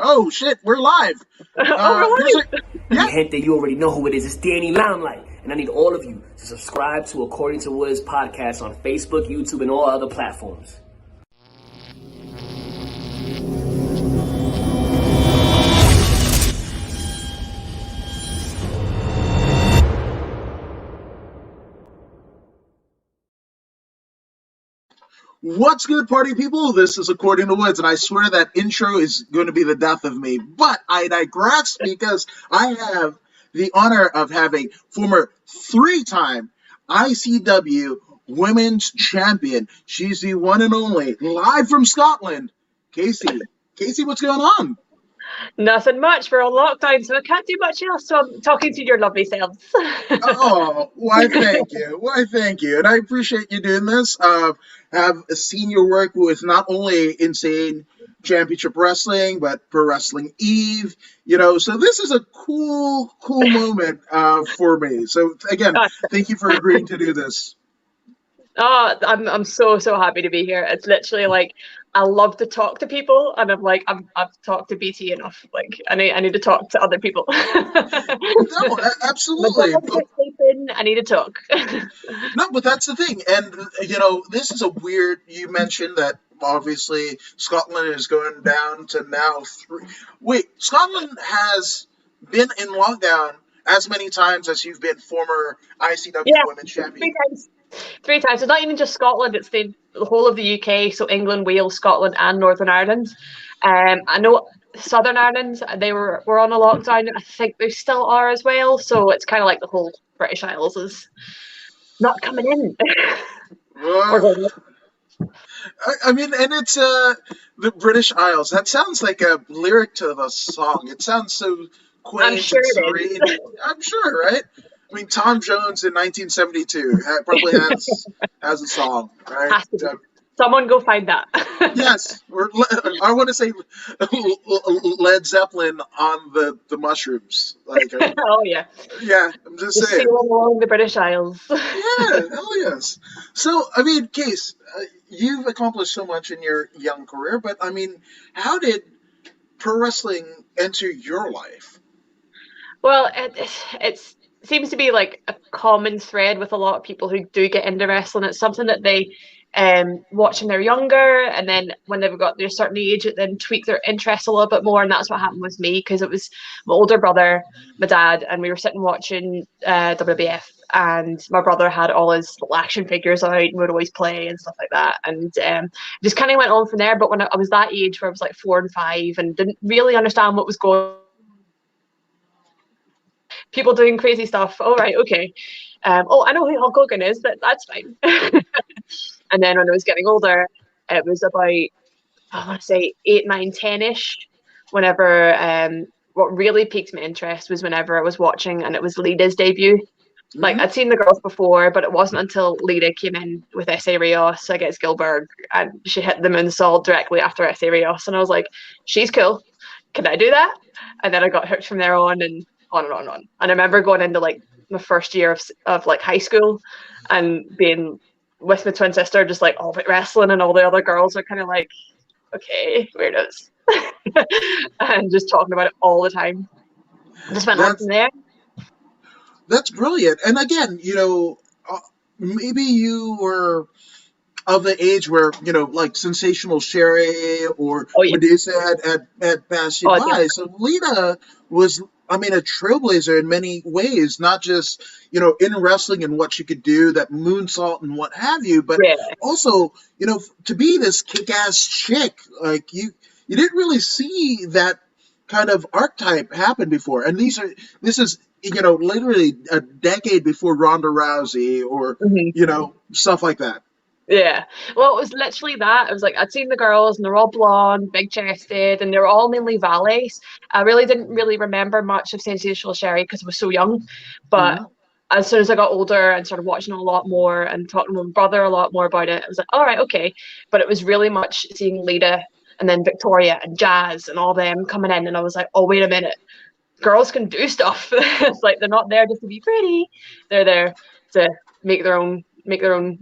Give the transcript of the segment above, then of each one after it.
Oh shit, we're live. Oh, Here's a Yeah. Gente, you already know who it is. It's Danny Limelight. And I need all of you to subscribe to According to Wiz podcast on Facebook, YouTube, and all other platforms. What's good, party people? This is According to Woods, and I swear that intro is going to be the death of me. But I digress because I have the honor of having former three-time ICW Women's Champion. She's the one and only, live from Scotland, Kasey. Kasey, what's going on? nothing much. We're on lockdown, so I can't do much else. So I'm talking to your lovely selves. Oh, why thank you. Why thank you. And I appreciate you doing this. Have seen your work with not only Insane Championship Wrestling, but Pro Wrestling Eve. So this is a cool moment for me. So again, thank you for agreeing to do this. Oh, I'm so happy to be here. It's literally like I love to talk to people, and I'm like I've talked to BT enough. Like I need to talk to other people. No, absolutely. I need to talk. No, but that's the thing, and this is a weird. You mentioned that obviously Scotland is going down to now 3. Wait, Scotland has been in lockdown as many times as you've been former ICW Women's Champion. 3 times. 3 times. It's not even just Scotland, it's the whole of the UK, so England, Wales, Scotland and Northern Ireland. I know Southern Ireland, they were on a lockdown. I think they still are as well, so it's kind of like the whole British Isles is not coming in. I mean, and it's the British Isles. That sounds like a lyric to the song. It sounds so quaint and serene. I'm sure, right? I mean, Tom Jones in 1972 probably has a song, right? Someone go find that. Yes, I want to say Led Zeppelin on the mushrooms. Oh yeah. Yeah, I'm just saying. Sailing along the British Isles. Yeah, hell yes. So, I mean, Case, you've accomplished so much in your young career, but I mean, how did pro wrestling enter your life? Well, it seems to be like a common thread with a lot of people who do get into wrestling. It's something that they watch when they're younger, and then when they've got their certain age, it then tweak their interest a little bit more. And that's what happened with me, because it was my older brother, my dad, and we were sitting watching WWF, and my brother had all his action figures out and would always play and stuff like that, and just kind of went on from there. But when I was that age, where I was like 4 and 5 and didn't really understand what was going on, people doing crazy stuff. Oh, right, okay. I know who Hulk Hogan is, but that's fine. And then when I was getting older, it was about, I want to say 8, 9, 10-ish, whenever what really piqued my interest was whenever I was watching, and it was Lida's debut. Mm-hmm. Like, I'd seen the girls before, but it wasn't until Lida came in with S.A. Rios against Gilbert, and she hit the moonsault directly after S.A. Rios, and I was like, she's cool. Can I do that? And then I got hooked from there on, and on and on and on. And I remember going into like my first year of like high school and being with my twin sister, just like all about wrestling, and all the other girls are kind of like, okay, weirdos. And just talking about it all the time. Just went on from there. That's brilliant. And again, maybe you were of the age where, like Sensational Sherry or Medusa had passed you by. Yeah. So Lita was, I mean, a trailblazer in many ways, not just, in wrestling and what she could do, that moonsault and what have you, but also, to be this kick-ass chick, like you didn't really see that kind of archetype happen before. And this is, literally a decade before Ronda Rousey or, stuff like that. Yeah, well, it was literally that. It was like I'd seen the girls, and they're all blonde, big chested, and they were all mainly valets. I really didn't remember much of Sensational Sherry because I was so young. But as soon as I got older and started watching a lot more and talking to my brother a lot more about it, I was like, all right, okay. But it was really much seeing Lita and then Victoria and Jazz and all them coming in, and I was like, oh, wait a minute, girls can do stuff. It's like they're not there just to be pretty; they're there to make their own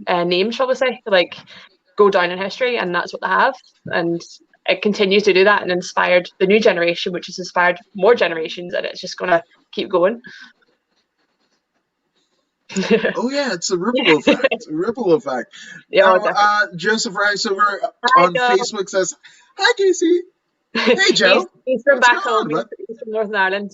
name, shall we say, like go down in history, and that's what they have. And it continues to do that and inspired the new generation, which has inspired more generations, and it's just going to keep going. Oh yeah, it's a ripple effect. A ripple effect. Yeah, Now, Joseph Rice over Hi, on Joe. Facebook says, "Hi, Kasey. Hey, Joe. he's from What's back going on, home. bud? He's from Northern Ireland.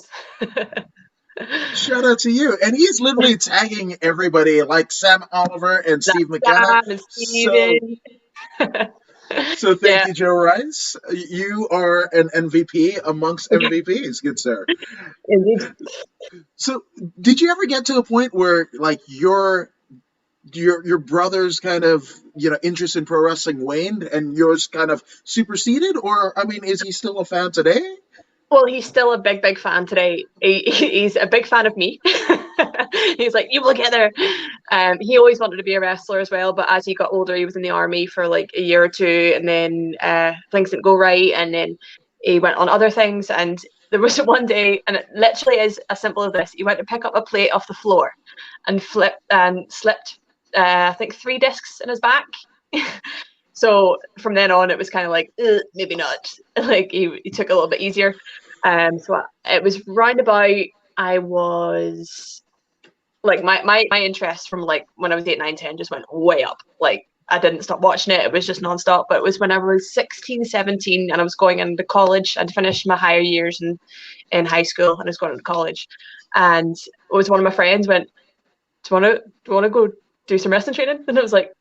Shout out to you." And he's literally tagging everybody like Sam Oliver and Steve McKenna. Sam and Steven. So thank you, Joe Rice. You are an MVP amongst MVPs, good sir. Indeed. So did you ever get to a point where like your brother's kind of interest in pro wrestling waned and yours kind of superseded, or I mean, is he still a fan today? Well, he's still a big fan today. He's a big fan of me. He's like, you will get there. He always wanted to be a wrestler as well, but as he got older, he was in the army for like a year or two, and then things didn't go right, and then he went on other things. And there was one day, and it literally is as simple as this: he went to pick up a plate off the floor and slipped, I think, 3 discs in his back. So from then on, it was kind of like, maybe not. Like he took it a little bit easier. So it was roundabout. I was like, my interest from like when I was 8, 9, 10 just went way up. Like I didn't stop watching it. It was just nonstop. But it was when I was 16, 17 and I was going into college. I'd finished my higher years in high school and I was going into college. And it was one of my friends went, do you want to go do some wrestling training? And I was like,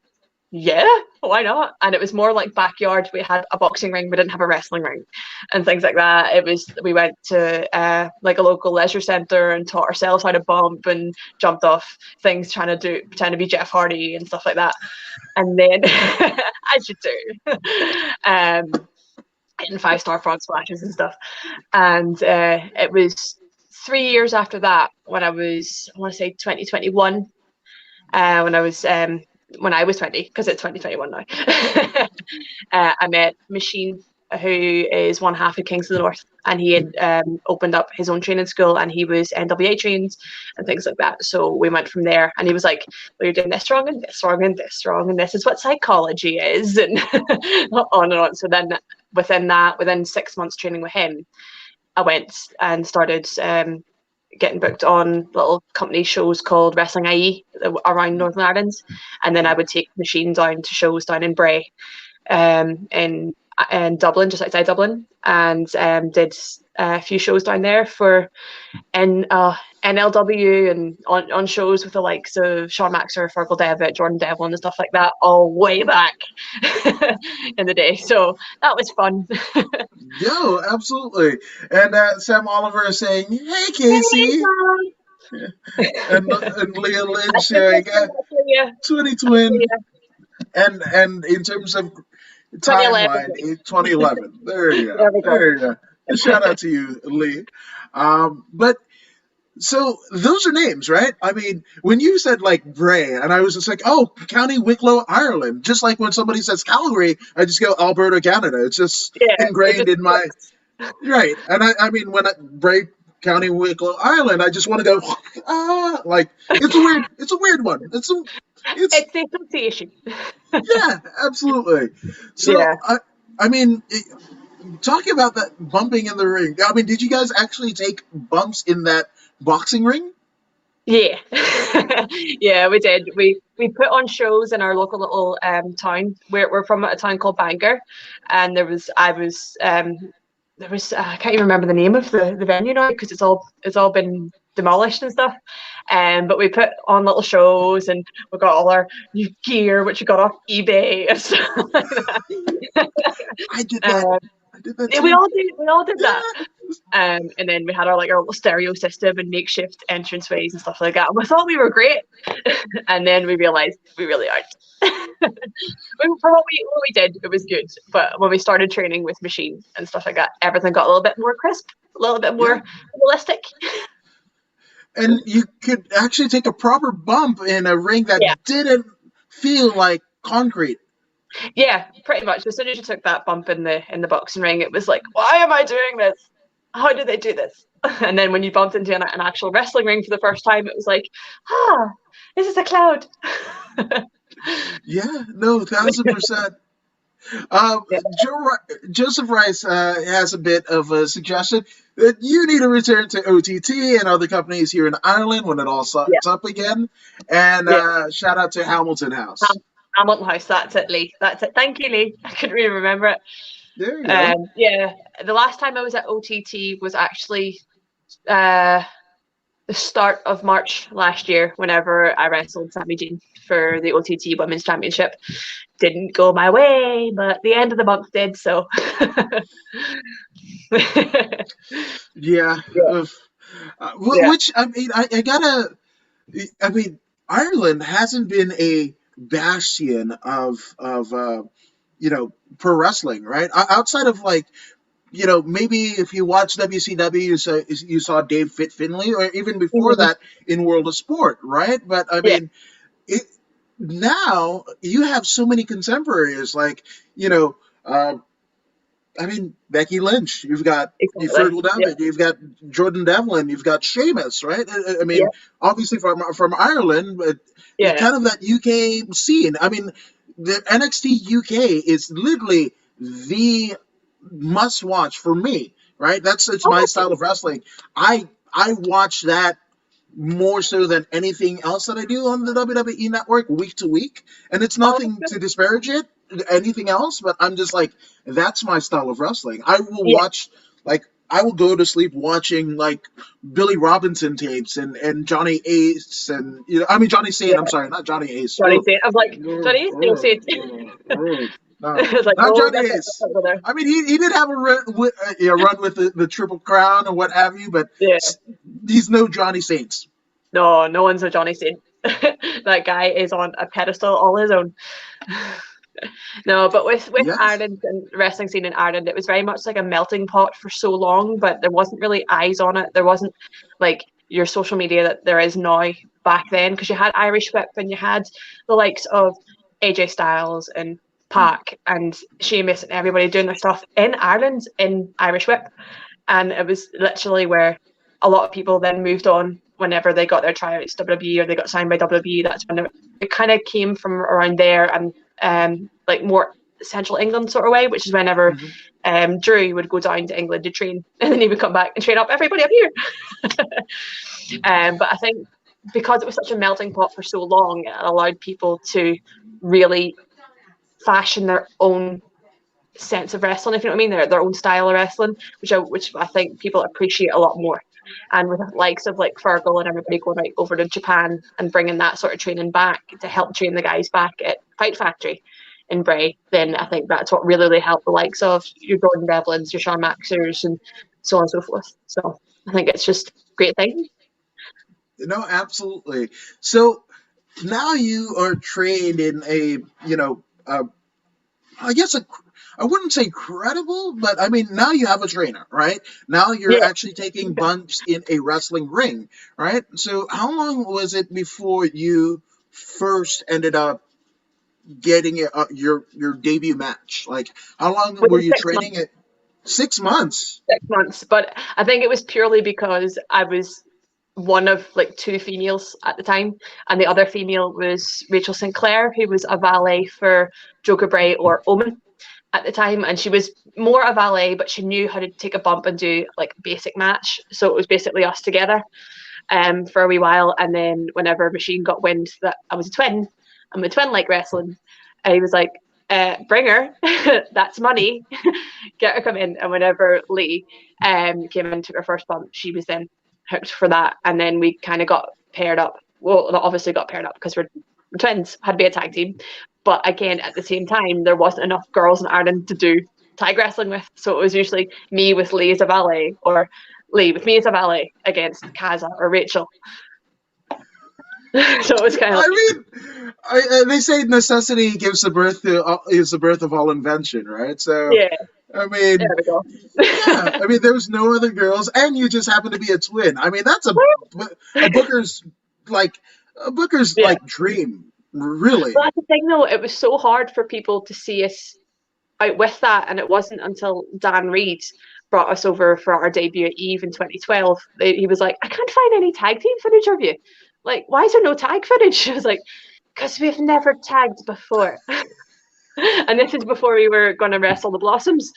yeah, why not? And it was more like backyard. We had a boxing ring, we didn't have a wrestling ring and things like that. We went to like a local leisure centre and taught ourselves how to bump and jumped off things, pretend to be Jeff Hardy and stuff like that. And then as you do, hitting 5-star frog splashes and stuff. And it was 3 years after that when I want to say 2021, when I was 20, because it's 2021 now. I met Machine, who is one half of Kings of the North, and he had opened up his own training school, and he was NWA trained and things like that. So we went from there, and he was like, well, you're doing this wrong and this wrong and this wrong, and this is what psychology is, and on and on. So then within 6 months training with him, I went and started getting booked on little company shows called Wrestling IE around Northern Ireland, and then I would take Machine down to shows down in Bray, in Dublin, just outside Dublin, and did a few shows down there for NLW and on shows with the likes of Sean Maxer, Fergal Devitt, Jordan Devlin, and stuff like that, all way back in the day. So that was fun. Yo, absolutely. And Sam Oliver is saying, "Hey, Kasey," and Leah Lynn sharing 2020, and in terms of timeline, 2011. There you go. Shout out to you, Lee. But so those are names, right? I mean, when you said like Bray, and I was just like, oh, County Wicklow, Ireland. Just like when somebody says Calgary, I just go Alberta, Canada. It's just ingrained in my right. And I mean, when Bray, County Wicklow, Ireland, I just want to go like it's a weird one. It's the association. Yeah, absolutely. So I mean. Talking about that bumping in the ring, I mean, did you guys actually take bumps in that boxing ring? Yeah, yeah, we did. We put on shows in our local little town. We're from a town called Bangor, and I can't even remember the name of the venue now because it's all been demolished and stuff. But we put on little shows and we got all our new gear, which we got off eBay and stuff like that. I did that. We all did that. And then we had our little stereo system and makeshift entranceways and stuff like that. And we thought we were great. And then we realized we really aren't. For what we did, it was good. But when we started training with Machine and stuff like that, everything got a little bit more crisp, a little bit more realistic. And you could actually take a proper bump in a ring that didn't feel like concrete. Yeah, pretty much. As soon as you took that bump in the boxing ring, it was like, why am I doing this? How did they do this? And then when you bumped into an actual wrestling ring for the first time, it was like, this is a cloud. Yeah, no, 1,000%. Yeah. Joseph Rice has a bit of a suggestion that you need to return to OTT and other companies here in Ireland when it all Yeah. starts up again. And Yeah. shout out to Hamilton House. Hamilton House. That's it, Lee. That's it. Thank you, Lee. I couldn't really remember it. There you go. Yeah. The last time I was at OTT was actually the start of March last year, whenever I wrestled Sami Jean for the OTT Women's Championship. Didn't go my way, but the end of the month did, so. Yeah. Yeah. Which, I mean, I mean, Ireland hasn't been a bastion of pro wrestling, right? Outside of like, maybe if you watch WCW, you saw Dave Finlay, or even before Mhm. that in World of Sport, right? But I Yeah. mean, it now you have so many contemporaries, like I mean, Becky Lynch. You've got Exactly. Fergal Devitt. You've got Jordan Devlin. You've got Sheamus, right? I Yeah. mean, obviously from Ireland, but Yeah. kind of that UK scene. I mean, the NXT UK is literally the must watch for me, right? It's my style of wrestling. I watch that more so than anything else that I do on the WWE network week to week. And it's nothing to disparage it, anything else, but I'm just like, that's my style of wrestling. I will Yeah. watch, like, I will go to sleep watching, like, Billy Robinson tapes and Johnny Ace and, I mean, Johnny Saint, I'm sorry, not Johnny Ace. Johnny Saint. I was like, Johnny Ace? No, Saint. No, I was like, not oh, Johnny Ace. I mean, he did have a run with the Triple Crown and what have you, but yeah. he's no Johnny Saints. No one's a Johnny Saint. That guy is on a pedestal all his own. No, but with Yes. Ireland and wrestling scene in Ireland, it was very much like a melting pot for so long, but there wasn't really eyes on it. There wasn't like your social media that there is now back then, because you had Irish Whip and you had the likes of AJ Styles and Pac and Sheamus and everybody doing their stuff in Ireland in Irish Whip. And it was literally where a lot of people then moved on whenever they got their tryouts WWE or they got signed by WWE. That's when it kind of came from around there and like more central England sort of way, which is whenever Drew would go down to England to train, and then he would come back and train up everybody up here. But I think because it was such a melting pot for so long, it allowed people to really fashion their own sense of wrestling, if you know what I mean, their own style of wrestling, which I think people appreciate a lot more. And with the likes of like Fergal and everybody going right over to Japan and bringing that sort of training back to help train the guys back at Fight Factory in Bray, then I think that's what really helped the likes of your Jordan Devlins, your Sean Maxers, and so on and so forth. So I think it's just a great thing. No, absolutely. So now you are trained in I guess I wouldn't say credible, but I mean, now you have a trainer, right? Now you're actually taking bumps in a wrestling ring, right? So how long was it before you first ended up getting your debut match? Like, how long were you training it? 6 months. 6 months, but I think it was purely because I was one of like two females at the time, and the other female was Rachel Sinclair, who was a valet for Joker Bray or Omen at the time, and she was more a valet, but she knew how to take a bump and do like a basic match. So it was basically us together for a wee while, and then whenever Machine got wind that I was a twin, I'm a twin like wrestling, he was like, bring her, that's money, get her come in. And whenever Lee came in and took her first bump, she was then hooked for that, and then we kind of got paired up. Well, obviously got paired up because we're twins, had to be a tag team. But again, at the same time, there wasn't enough girls in Ireland to do tag wrestling with. So it was usually me with Lee as a valet, or Lee with me as a valet against Kaza or Rachel. So it was kind of. I mean, they say necessity gives the birth is the birth of all invention, right? So yeah. I mean, there we go. Yeah, I mean, there was no other girls, and you just happen to be a twin. I mean, that's a Booker's like dream. Really? Well, that's the thing, though. It was so hard for people to see us out with that, and it wasn't until Dan Reed brought us over for our debut at Eve in 2012. He was like, I can't find any tag team footage of you. Like, why is there no tag footage? I was like, because we've never tagged before. And this is before we were going to wrestle the Blossoms.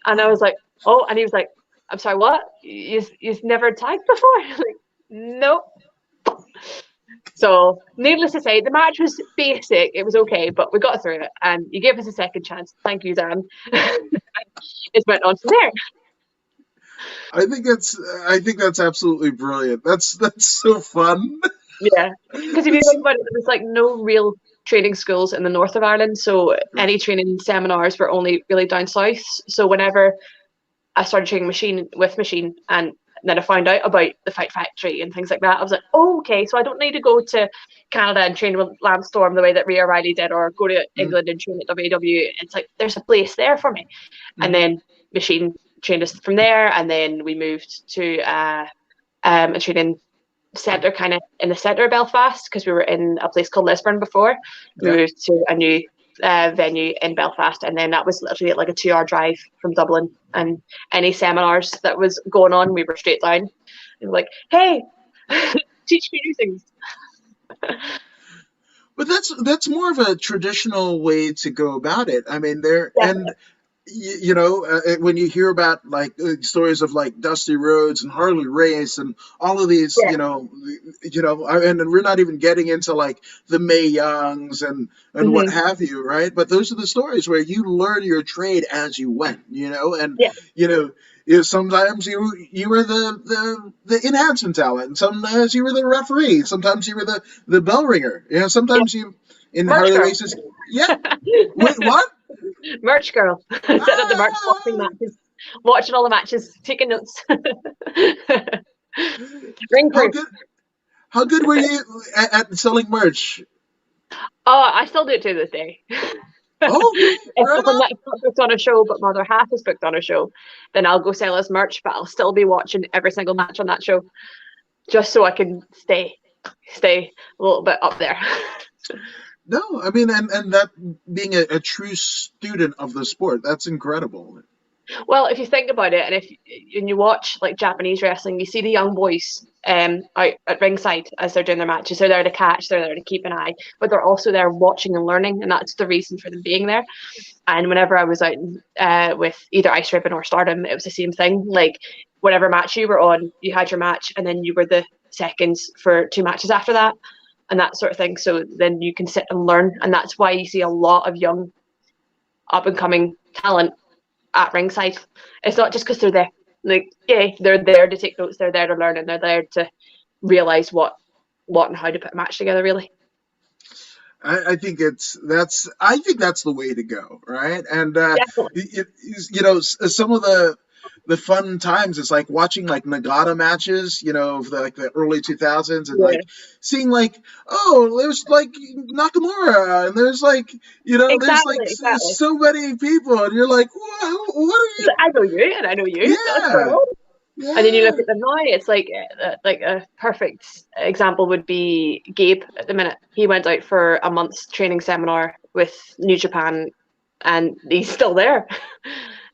And I was like, oh, and he was like, I'm sorry, what? You've never tagged before? Like, nope. So, needless to say, the match was basic. It was okay, but we got through it, and you gave us a second chance. Thank you, Dan. It went on from there. I think that's absolutely brilliant. That's so fun. Yeah, because if you think about it, there was like no real training schools in the north of Ireland, so any training seminars were only really down south. So whenever I started training machine, and then I found out about the Fight Factory and things like that, I was like, oh, okay, so I don't need to go to Canada and train with Lance Storm the way that Rhea O'Reilly did, or go to England and train at WWE. It's like there's a place there for me. And then machine trained us from there, and then we moved to a training centre kind of in the centre of Belfast, because we were in a place called Lisburn before. We moved to a new venue in Belfast, and then that was literally like a 2-hour drive from Dublin, and any seminars that was going on, we were straight down and like, hey, teach me new things. But that's more of a traditional way to go about it. I mean, and when you hear about like stories of like Dusty Rhodes and Harley Race and all of these, and we're not even getting into like the Mae Youngs and what have you, right? But those are the stories where you learn your trade as you went, and sometimes you were the enhancement talent, and sometimes you were the referee, sometimes you were the bell ringer, sometimes you in Harley Race's. Yeah. Wait, what? Merch girl. Sitting at the merch, watching all the matches, taking notes. Ring crew. How good were you at selling merch? Oh, I still do it to this day. Oh, if I'm not booked on a show, but my other half is booked on a show, then I'll go sell his merch, but I'll still be watching every single match on that show, just so I can stay a little bit up there. No, I mean, and that being a true student of the sport, that's incredible. Well, if you think about it, and you watch like Japanese wrestling, you see the young boys out at ringside as they're doing their matches. They're there to catch, they're there to keep an eye, but they're also there watching and learning, and that's the reason for them being there. And whenever I was out with either Ice Ribbon or Stardom, it was the same thing. Like whatever match you were on, you had your match, and then you were the seconds for 2 matches after that, and that sort of thing. So then you can sit and learn, and that's why you see a lot of young up and coming talent at ringside. It's not just because they're there. Like, yeah, they're there to take notes, they're there to learn, and they're there to realize what and how to put a match together, really. I think that's the way to go, right? And some of the fun times is like watching like Nagata matches, of the early 2000s, and like seeing like, oh, there's like Nakamura, and there's like there's like so many people, and you're like, what are you? I know you, and I know you. Yeah. Yeah. And then you look at them now, it's like a perfect example would be Gabe at the minute. He went out for a month's training seminar with New Japan, and he's still there.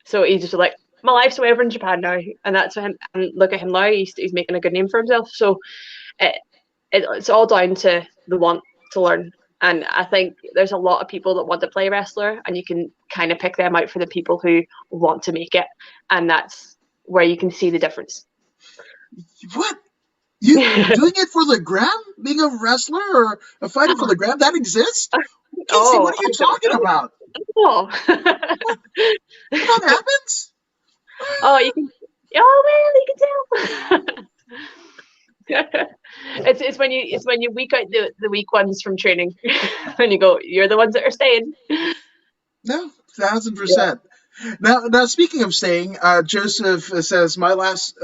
So he's just like, my life's over in Japan now, and that's him. And look at him now; he's making a good name for himself. So it's all down to the want to learn. And I think there's a lot of people that want to play wrestler, and you can kind of pick them out for the people who want to make it, and that's where you can see the difference. What? You doing it for the gram? Being a wrestler or a fighter for the gram? That exists? Kasey, what are you talking about? Oh. What happens? Oh, you can. Oh man, you can tell. It's when you week out the weak ones from training, and you go, you're the ones that are staying. No, 1,000%. Now, speaking of staying, Joseph says my last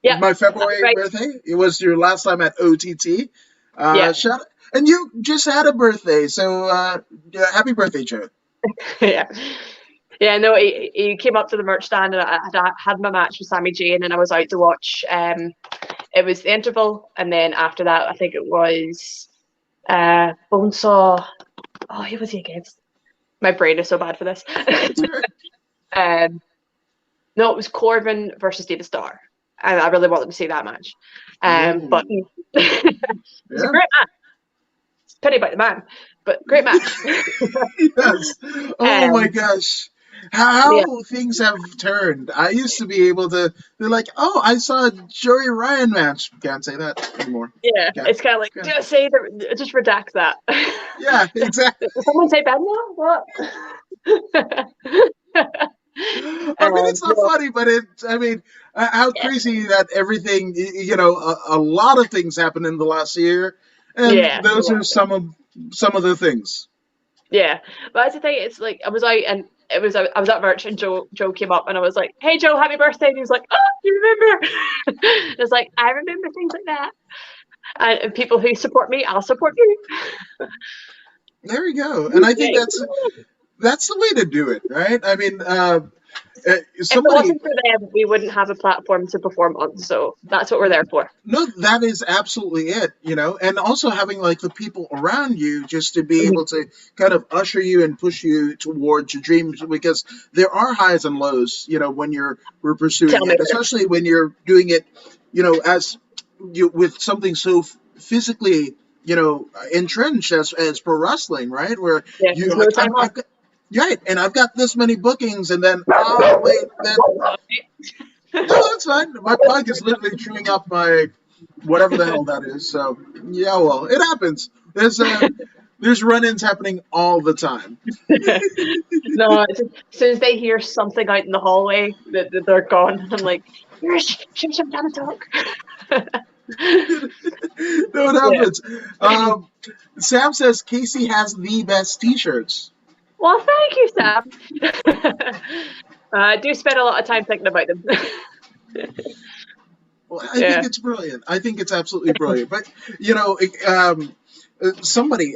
my February birthday. It was your last time at OTT. And you just had a birthday, so happy birthday, Joe. Yeah, no, he came up to the merch stand, and I had my match with Sami Zayn, and I was out to watch. It was the interval, and then after that, I think it was Bonesaw. Oh, who was he against? My brain is so bad for this. No, it was Corbin versus David Starr, and I really wanted to see that match. But it was a great match. pity about the man, but great match. Yes. Oh my gosh. Yeah. How things have turned. I used to be able to be like, oh, I saw a Joey Ryan match. Can't say that anymore. Yeah, Can't. it's kind of like, just say the, just redact that. Yeah, exactly. Did someone say Ben now? What? I mean, it's not No, funny, but I mean, how yeah, crazy that everything, a lot of things happened in the last year, and yeah, those are some of the things. yeah. But that's the thing. It's like I was out and I was at Virch and Joe came up and I was like, "Hey Joe, happy birthday!" And he was like, "Oh, you remember?" It's like I remember things like that. And people who support me, I'll support you. There we go, and I think Yeah. that's the way to do it, right? I mean, If it somebody. wasn't for them, we wouldn't have a platform to perform on. So that's what we're there for. No, that is absolutely it, and also having like the people around you just to be able to kind of usher you and push you towards your dreams, because there are highs and lows, when we're pursuing Tell me. it, especially when you're doing it, as you with something so physically, entrenched as pro wrestling, right? Where Yeah, you there's no like, time off. right, and I've got this many bookings, and then oh wait, then no, that's fine. My pug is literally chewing up my whatever the hell that is. So yeah, well, it happens. There's run-ins happening all the time. No, as soon as they hear something out in the hallway, they're gone. I'm like, should we down and talk? No, it happens. Sam says Kasey has the best T-shirts. Well, thank you, Sam. I do spend a lot of time thinking about them. Well, I think it's brilliant. I think it's absolutely brilliant. But somebody,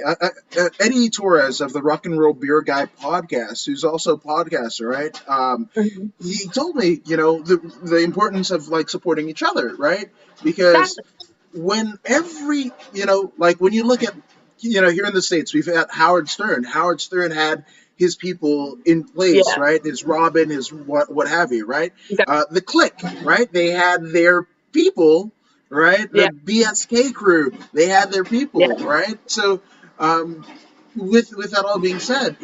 Eddie Torres of the Rock and Roll Beer Guy podcast, who's also a podcaster, right? He told me, the importance of like supporting each other, right? Because when like when you look at, here in the States, we've had Howard Stern. Howard Stern had his people in place, right? His Robin, his what have you, right? Exactly. The Click, right? They had their people, right? The BSK crew, they had their people, right? So, with that all being said,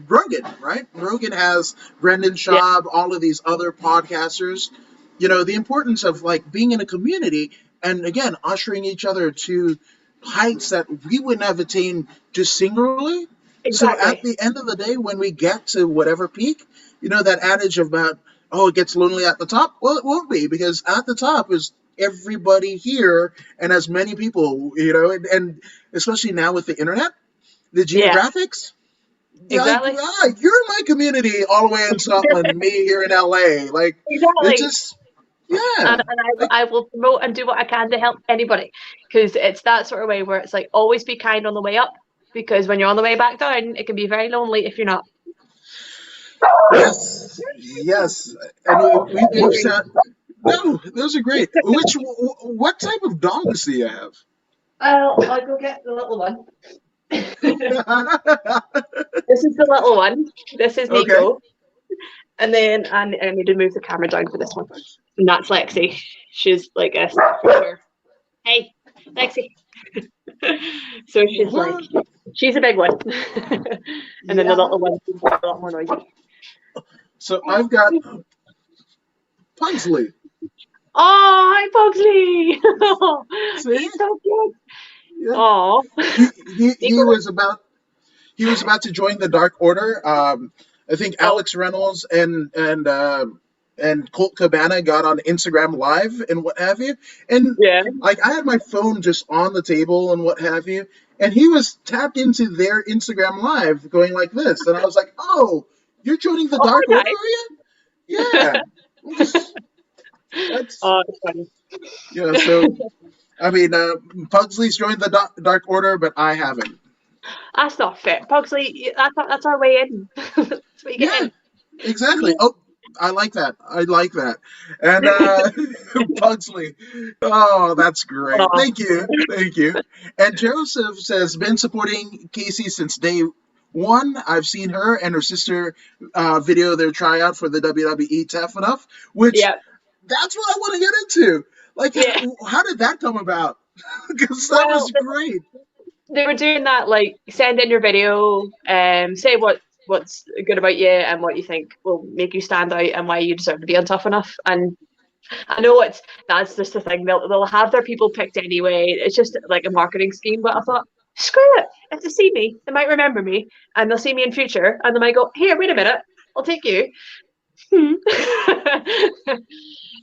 Rogan, right? Rogan has Brendan Schaub, all of these other podcasters. The importance of like being in a community and again ushering each other to heights that we wouldn't have attained just singularly. Exactly. So at the end of the day, when we get to whatever peak, that adage about, oh, it gets lonely at the top. Well, it won't be, because at the top is everybody here and as many people, and especially now with the internet, the geographics. Exactly. Like, you're my community all the way in Scotland, me here in LA. Like, exactly. It just, and I will promote and do what I can to help anybody, because it's that sort of way where it's like always be kind on the way up, because when you're on the way back down, it can be very lonely if you're not. Yes. And we've said, no, those are great. What type of dogs do you have? I'll go get the little one. This is the little one. This is Nico. Okay. And then I need to move the camera down for this one. And that's Lexi. She's like a sure. Hey, Lexi. So she's a big one. And then the little one is a lot more noisy. So I've got Pugsley. Oh, hi Pugsley. He's so cute. Yeah. Oh. He was about to join the Dark Order. I think Alex Reynolds and Colt Cabana got on Instagram Live and what have you. And like I had my phone just on the table and what have you. And he was tapped into their Instagram Live going like this. And I was like, oh, you're joining the Dark Order, are you? Yeah. That's funny. Yeah, so I mean, Pugsley's joined the Dark Order, but I haven't. That's not fair. Pugsley, that's our way in. That's what you get in. Exactly. Oh, I like that. And Pugsley, oh, that's great. Thank you. And Joseph says, been supporting Kasey since day one. I've seen her and her sister video their tryout for the WWE Tough Enough, which that's what I want to get into. Like, how did that come about? Because that was great. they were doing that, like send in your video, say what's good about you and what you think will make you stand out and why you deserve to be on Tough Enough. And I know that's just the thing. They'll have their people picked anyway. It's just like a marketing scheme. But I thought, screw it. If they see me, they might remember me, and they'll see me in future, and they might go, "Here, wait a minute, I'll take you."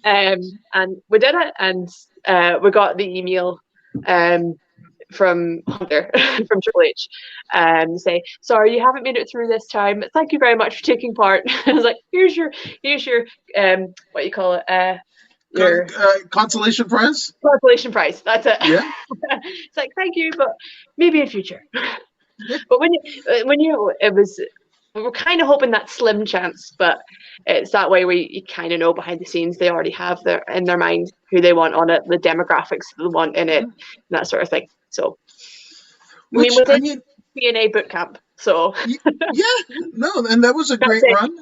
And we did it, and we got the email from Hunter from Triple H, say, "Sorry, you haven't made it through this time. Thank you very much for taking part." I was like, "Here's your what you call it." Your consolation prize. Consolation prize. That's it. Yeah. It's like, thank you, but maybe in future. But when it was, we were kind of hoping that slim chance, but it's that way you kind of know behind the scenes they already have in their mind who they want on it, the demographics they want in it, and that sort of thing. So, within P&A boot camp. So yeah, no, and that was a great run.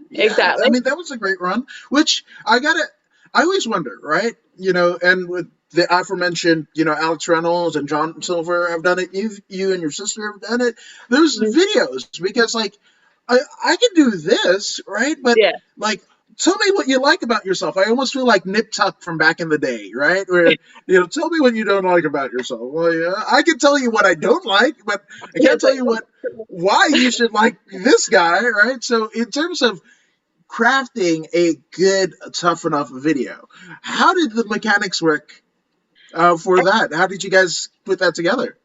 Yeah, exactly. I mean, that was a great run. Which I always wonder, right? And with the aforementioned, Alex Reynolds and John Silver have done it. You and your sister have done it. There's videos because, like, I can do this, right? But like, tell me what you like about yourself. I almost feel like Nip Tuck from back in the day, right? Where tell me what you don't like about yourself. Well, yeah, I can tell you what I don't like, but I can't tell you why you should like this guy, right? So in terms of crafting a good Tough Enough video, how did the mechanics work for that? How did you guys put that together?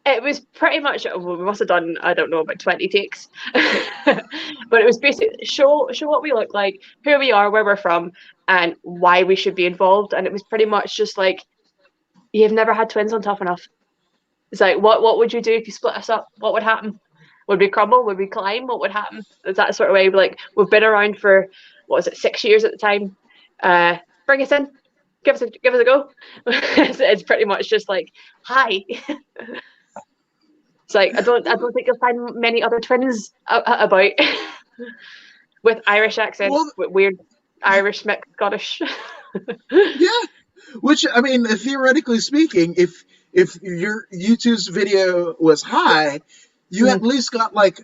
It was pretty much, we must have done, I don't know, about 20 takes. But it was basically show what we look like, who we are, where we're from, and why we should be involved. And it was pretty much just like, you've never had twins on Tough Enough. It's like, what would you do if you split us up? What would happen? Would we crumble? Would we climb? What would happen? It's that sort of way. Like, we've been around for, 6 years at the time. Bring us in. Give us a go. It's pretty much just like, hi. It's like, I don't think you'll find many other twins about with Irish accents, with weird Irish mixed Scottish. Yeah, which, I mean, theoretically speaking, if your YouTube's video was high, you at least got like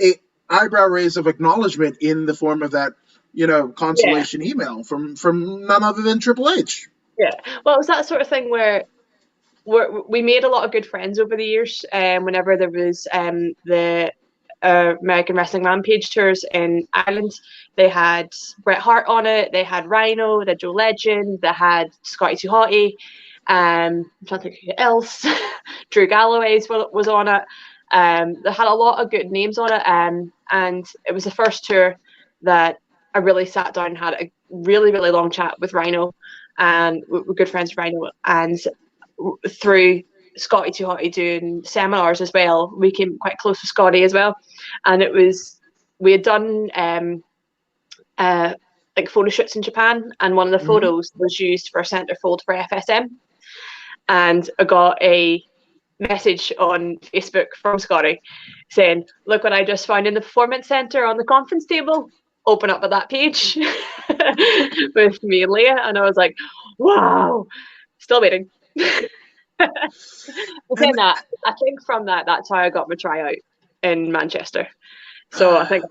a eyebrow raise of acknowledgement in the form of that, consolation email from none other than Triple H. Yeah, well, it was that sort of thing where we made a lot of good friends over the years. Whenever there was the American Wrestling Rampage tours in Ireland, they had Bret Hart on it, they had Rhino, they had Joe Legend, they had Scotty 2 Hotty, I'm trying to think who else. Drew Galloway was on it. They had a lot of good names on it, and it was the first tour that I really sat down and had a really, really long chat with Rhino, and we're good friends with Rhino, and through Scotty 2 Hotty doing seminars as well, we came quite close with Scotty as well. And we had done like photo shoots in Japan, and one of the photos was used for a centerfold for FSM. And I got a message on Facebook from Scotty saying, "Look what I just found in the performance center on the conference table." Open up at that page with me and Leah, and I was like, "Wow!" Still waiting. Saying that, I think from that's how I got my tryout in Manchester. So I think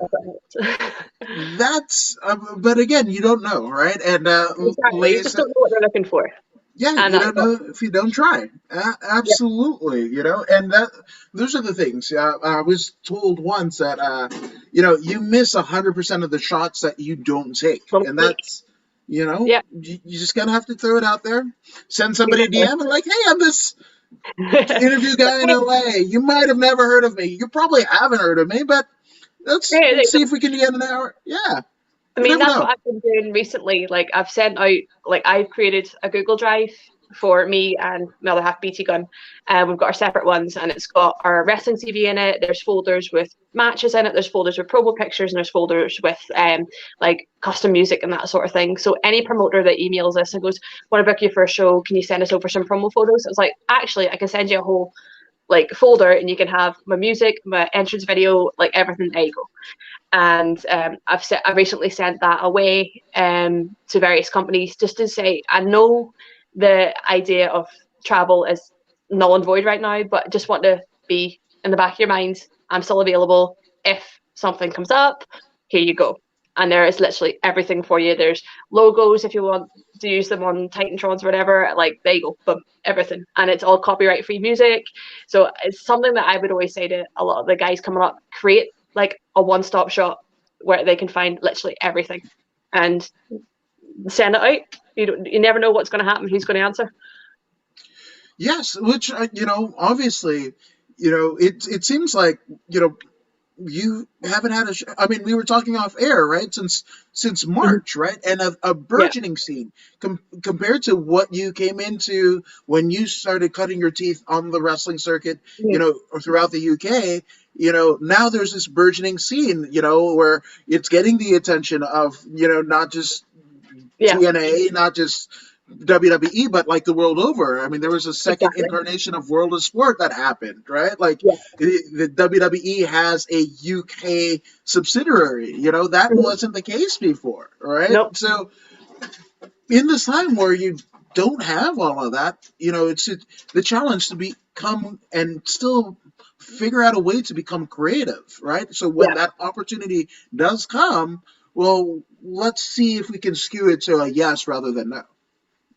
that's but again, you don't know, right? And exactly. You just don't know what they're looking for. Yeah, and you don't know if you don't try. Absolutely, and those are the things. I was told once that you miss 100% of the shots that you don't take, and that's you just gotta have to throw it out there. Send somebody a DM and like, hey, I'm this interview guy in LA. You might have never heard of me. You probably haven't heard of me, but let's see if we can get an hour. Yeah. I mean, that's what I've been doing recently. Like, I've sent out, like, I've created a Google Drive for me and my other half, BT Gun. We've got our separate ones, and it's got our wrestling TV in it. There's folders with matches in it. There's folders with promo pictures, and there's folders with like custom music and that sort of thing. So any promoter that emails us and goes, "Want to book you for a show? Can you send us over some promo photos?" It's like, actually, I can send you a whole like folder, and you can have my music, my entrance video, like everything. There you go. And I've recently sent that away to various companies just to say, I know the idea of travel is null and void right now, but just want to be in the back of your mind, I'm still available. If something comes up, here you go. And there is literally everything for you. There's logos if you want to use them on Titantrons or whatever. Like, there you go, boom, everything. And it's all copyright free music. So it's something that I would always say to a lot of the guys coming up, create like a one-stop shop where they can find literally everything and send it out. You never know what's going to happen, who's going to answer. Yes, which obviously, it seems like you haven't had I mean, we were talking off air, right? Since March, right? And a burgeoning scene compared to what you came into when you started cutting your teeth on the wrestling circuit, or throughout the UK. Now there's this burgeoning scene, where it's getting the attention of, not just TNA, not just WWE, but like the world over. I mean, there was a second incarnation of World of Sport that happened, right? Like the WWE has a UK subsidiary. That wasn't the case before, right? Nope. So in this time where you don't have all of that, it's the challenge to become and still figure out a way to become creative, right? So when that opportunity does come, well, let's see if we can skew it to a yes rather than no.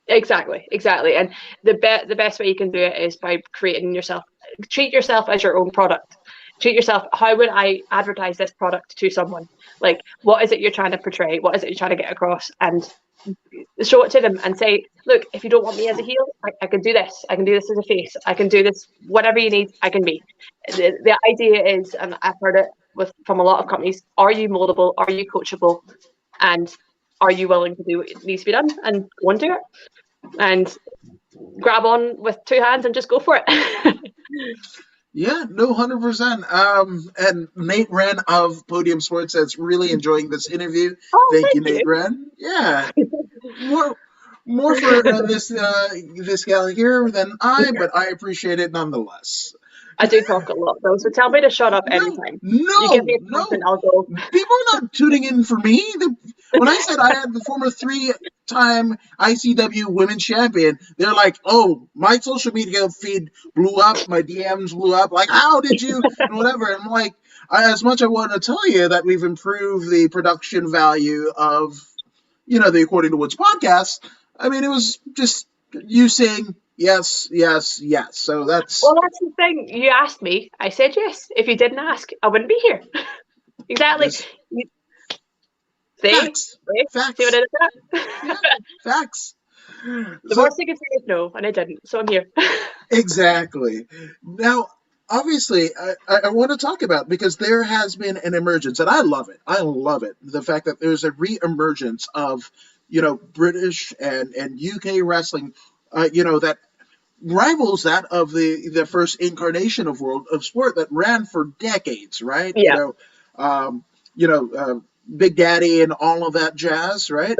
Exactly. And the best way you can do it is by creating yourself. Treat yourself as your own product. Treat yourself, how would I advertise this product to someone? Like, what is it you're trying to portray? What is it you're trying to get across? And show it to them and say, look, if you don't want me as a heel, I can do this. I can do this as a face. I can do this, whatever you need, I can be. The idea is, and I've heard it from a lot of companies, are you moldable? Are you coachable? And are you willing to do what needs to be done and go and do it? And grab on with two hands and just go for it. Yeah, no, 100%. And Nate Wren of Podium Sports says, really enjoying this interview. Thank you, Nate Wren. Yeah. More for this gal here than I, but I appreciate it nonetheless. I do talk a lot, though, so tell me to shut up anytime. You give me a comment, I'll go. People are not tuning in for me. When I said I had the former 3-time ICW Women's Champion, they're like, oh, my social media feed blew up, my DMs blew up. Like, how did you? And whatever. And I'm like, as much as I want to tell you that we've improved the production value of, the According to Woods podcast, I mean, it was just you saying, yes. So that's... Well, that's the thing. You asked me. I said yes. If you didn't ask, I wouldn't be here. Exactly. Facts. See what I did? Yeah, facts. The worst thing you can say is no, and I didn't. So I'm here. Exactly. Now, obviously, I want to talk about, because there has been an emergence, and I love it. The fact that there's a re-emergence of, British and UK wrestling, that rivals that of the first incarnation of World of Sport that ran for decades, right? Yeah. Big Daddy and all of that jazz, right?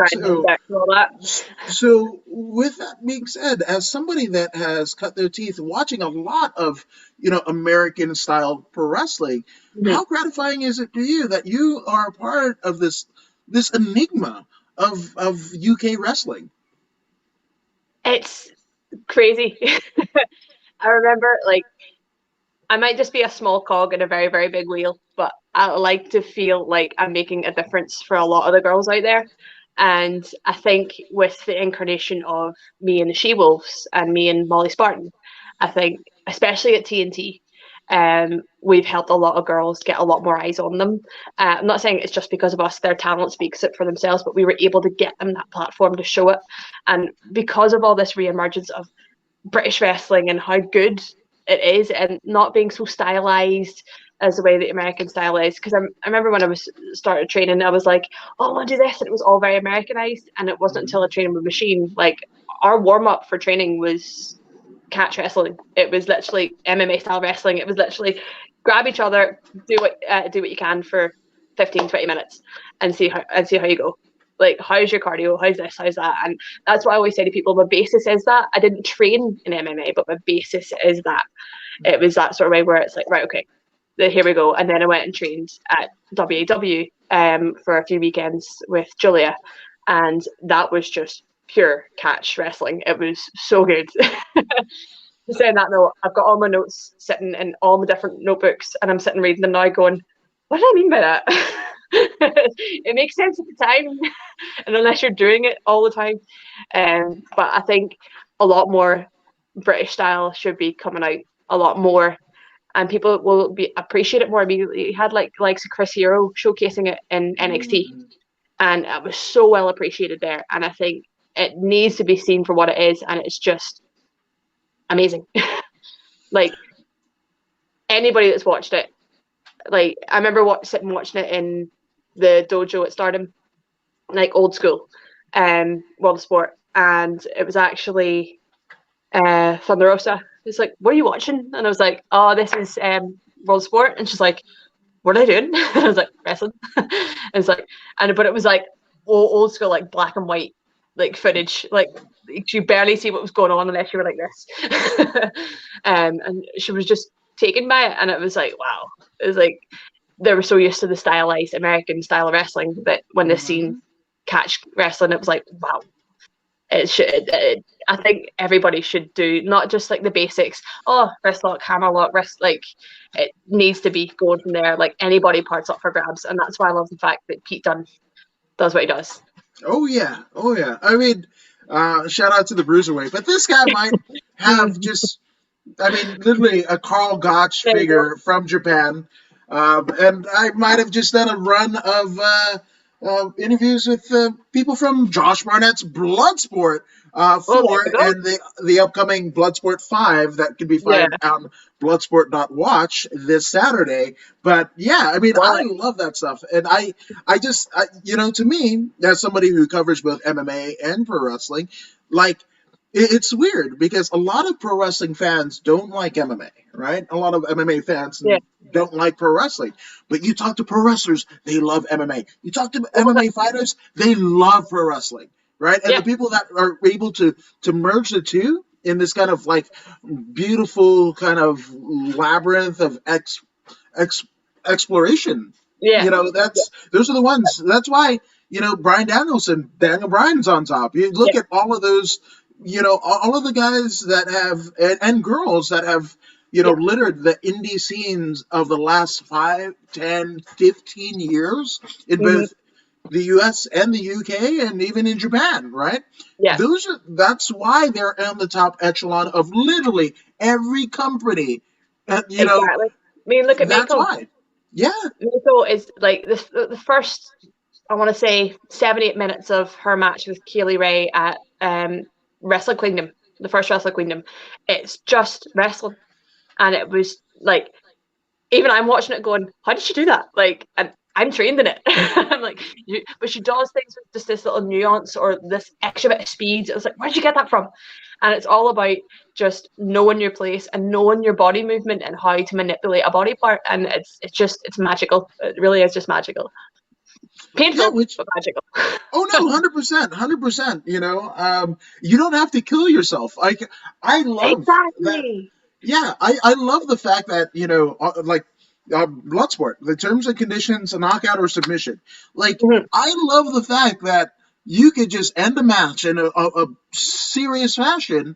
So with that being said, as somebody that has cut their teeth watching a lot of, American style pro wrestling, how gratifying is it to you that you are a part of this enigma of UK wrestling? It's crazy. I remember, I might just be a small cog in a very, very big wheel, but I like to feel like I'm making a difference for a lot of the girls out there. And I think with the incarnation of me and the She-Wolves and me and Molly Spartan, I think, especially at TNT, we've helped a lot of girls get a lot more eyes on them. I'm not saying it's just because of us, their talent speaks it for themselves, but we were able to get them that platform to show it. And because of all this re-emergence of British wrestling and how good it is, and not being so stylized as the way the American style is, because I remember when I started training, I was like, oh, I want to do this, and it was all very Americanized. And it wasn't until I trained with Machine, our warm-up for training was catch wrestling. It was literally MMA style wrestling. It was literally grab each other, do what you can for 15-20 minutes and see how you go. How's your cardio? How's this? How's that? And that's what I always say to people. My basis is that. I didn't train in MMA, but my basis is that. It was that sort of way where it's like, right, okay, here we go. And then I went and trained at WAW for a few weekends with Julia. And that was just pure catch wrestling. It was so good. saying that though, I've got all my notes sitting in all my different notebooks, and I'm sitting reading them now, going, "What do I mean by that?" It makes sense at the time, and unless you're doing it all the time, but I think a lot more British style should be coming out a lot more, and people will appreciate it more immediately. You had likes of Chris Hero showcasing it in NXT, and it was so well appreciated there. And I think it needs to be seen for what it is, and it's just amazing. Like anybody that's watched it, like I remember sitting watching it in the dojo at Stardom, like old school, World of Sport, and it was actually Thunder Rosa. It's like, "What are you watching?" And I was like, "Oh, this is World of Sport," and she's like, "What are they doing?" And I was like, "Wrestling." And it's like, but it was like old school, like black and white, like footage, like you barely see what was going on unless you were like this. And she was just taken by it, and it was like, wow. It was like they were so used to the stylized American style of wrestling that when they seen catch wrestling, it was like, wow. I think everybody should do not just like the basics. Oh, wrist lock, hammer lock, wrist, like it needs to be going from there. Like any body parts up for grabs, and that's why I love the fact that Pete Dunne does what he does. Oh yeah. I mean, shout out to the Bruiserweight, but this guy might have just, I mean, literally a Carl Gotch figure from Japan, and I might have just done a run of interviews with people from Josh Barnett's Bloodsport 4 and the upcoming Bloodsport 5 that can be found on Bloodsport.watch this Saturday. But yeah, I mean, I love that stuff, and I just, to me, as somebody who covers both MMA and pro wrestling, like. It's weird because a lot of pro wrestling fans don't like MMA, right? A lot of MMA fans don't like pro wrestling. But you talk to pro wrestlers, they love MMA. You talk to MMA fighters, they love pro wrestling, right? And the people that are able to merge the two in this kind of like beautiful kind of labyrinth of exploration, those are the ones. That's why, Bryan Danielson, Daniel Bryan's on top. You look at all of those. All of the guys that have, and girls that have, littered the indie scenes of the last 5, 10, 15 years in both the US and the UK and even in Japan, right? Yeah. That's why they're on the top echelon of literally every company. Exactly. I mean, look at that's Mako. Why. Yeah. Mako is like the first, I want to say 7-8 minutes of her match with Kaylee Ray at Wrestle Kingdom, the first Wrestle Kingdom. It's just wrestling, and it was like, even I'm watching it going, how did she do that? Like, and I'm trained in it. I'm like, but she does things with just this little nuance or this extra bit of speed. I was like, where'd you get that from? And it's all about just knowing your place and knowing your body movement and how to manipulate a body part, and it's magical. It really is just magical. Painful, but magical. Oh no, 100%. You don't have to kill yourself. I love that. Yeah, I love the fact that Bloodsport, the terms and conditions, a knockout or submission. Like I love the fact that you could just end a match in a serious fashion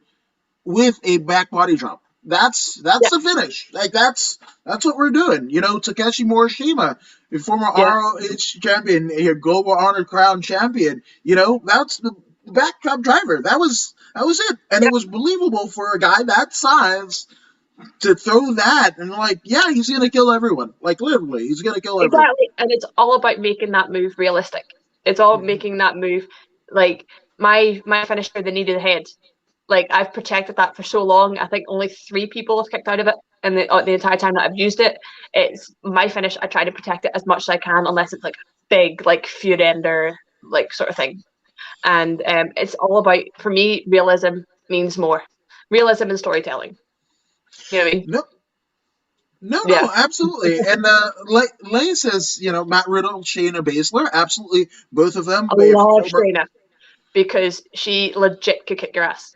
with a back body drop. That's the finish. Like that's what we're doing. Takeshi Morishima, the former ROH champion, your Global Honor Crown champion. That's the backdrop driver. That was it, and it was believable for a guy that size to throw that and he's gonna kill everyone. Like literally, he's gonna kill everyone. Exactly, and it's all about making that move realistic. It's all making that move like my finisher, the knee to the head. Like I've protected that for so long. I think only 3 people have kicked out of it, and the entire time that I've used it, it's my finish. I try to protect it as much as I can, unless it's like big, like feud ender, like sort of thing. And it's all about, for me, realism means more. Realism and storytelling. You know what I mean? No, absolutely. And Leigh says, Matt Riddle, Shayna Baszler, absolutely, both of them. I love Shayna because she legit could kick your ass.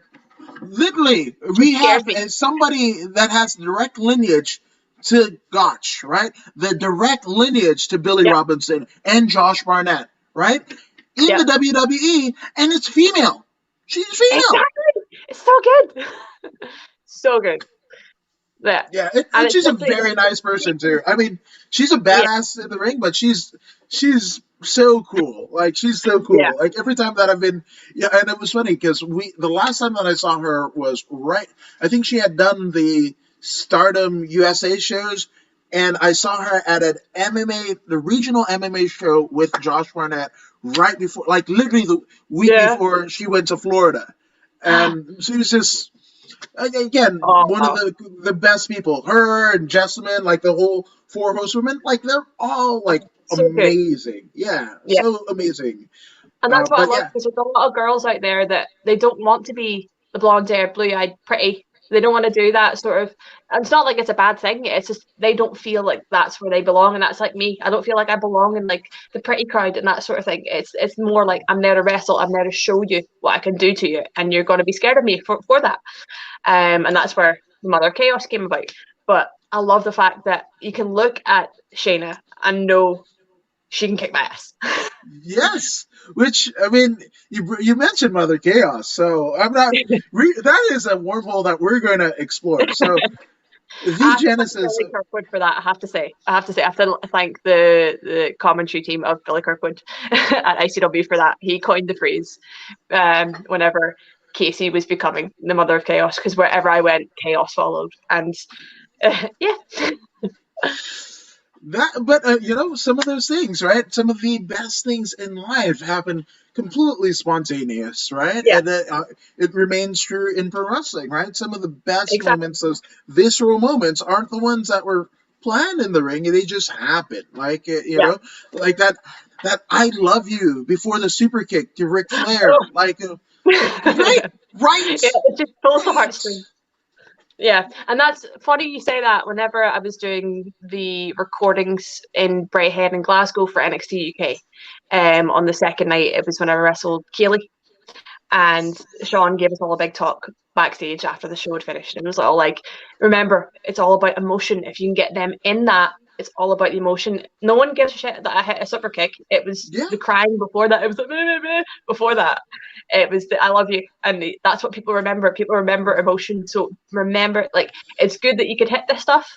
Literally, we have somebody that has direct lineage to Gotch, right? The direct lineage to Billy Robinson and Josh Barnett, right? In the WWE, and it's female. She's female. Exactly. It's so good. So good. Yeah. Yeah, And and it's she's a literally, very nice person too. I mean, she's a yeah, badass in the ring, but she's so cool. Like she's so yeah, cool. Like every time that I've been, yeah, and it was funny because the last time that I saw her was right. I think she had done the Stardom USA shows, and I saw her at an MMA, the regional MMA show with Josh Barnett right before, like literally the week yeah. before she went to Florida, and she was just again, Oh, one of wow. the best people. Her and Jessamine, like the whole four horsewomen, like they're all like So good. amazing. Yeah, Yeah. so amazing. And that's what I But love yeah, because there's a lot of girls out there that they don't want to be the blonde hair, blue eyed, pretty. They don't want to do that sort of. And it's not like it's a bad thing. It's just they don't feel like that's where they belong, and that's like me. I don't feel like I belong in like the pretty crowd and that sort of thing. It's more like I'm there to wrestle. I'm there to show you what I can do to you, and you're going to be scared of me for that. And that's where the Mother of Chaos came about. But I love the fact that you can look at Shayna and know she can kick my ass. yes. Which I mean, you mentioned Mother Chaos, so I'm not. That is a wormhole that we're going to explore. So I the have to thank Genesis. Billy Kirkwood for that. I have to say. I have to thank the commentary team of Billy Kirkwood at ICW for that. He coined the phrase whenever Kasey was becoming the Mother of Chaos, because wherever I went, chaos followed. And yeah, But some of those things, right? Some of the best things in life happen completely spontaneous, right? yeah, And it remains true in pro wrestling, right? Some of the best exactly. moments, those visceral moments, aren't the ones that were planned in the ring; they just happen. Like Yeah. like that "I love you" before the super kick to Ric Flair, Oh. like right, right, Yeah, it just pulls the right. heartstrings. Yeah, and that's funny you say that. Whenever I was doing the recordings in Brighthead and Glasgow for NXT UK, on the second night, it was when I wrestled Kaylee, and Sean gave us all a big talk backstage after the show had finished, and it was all like, "Remember, it's all about emotion. If you can get them in that, it's all about the emotion. No one gives a shit that I hit a super kick. It was Yeah, the crying before that. It was like meh, meh, meh. Before that, it was the I love you, and that's what people remember. People remember emotion. So remember, like it's good that you could hit this stuff,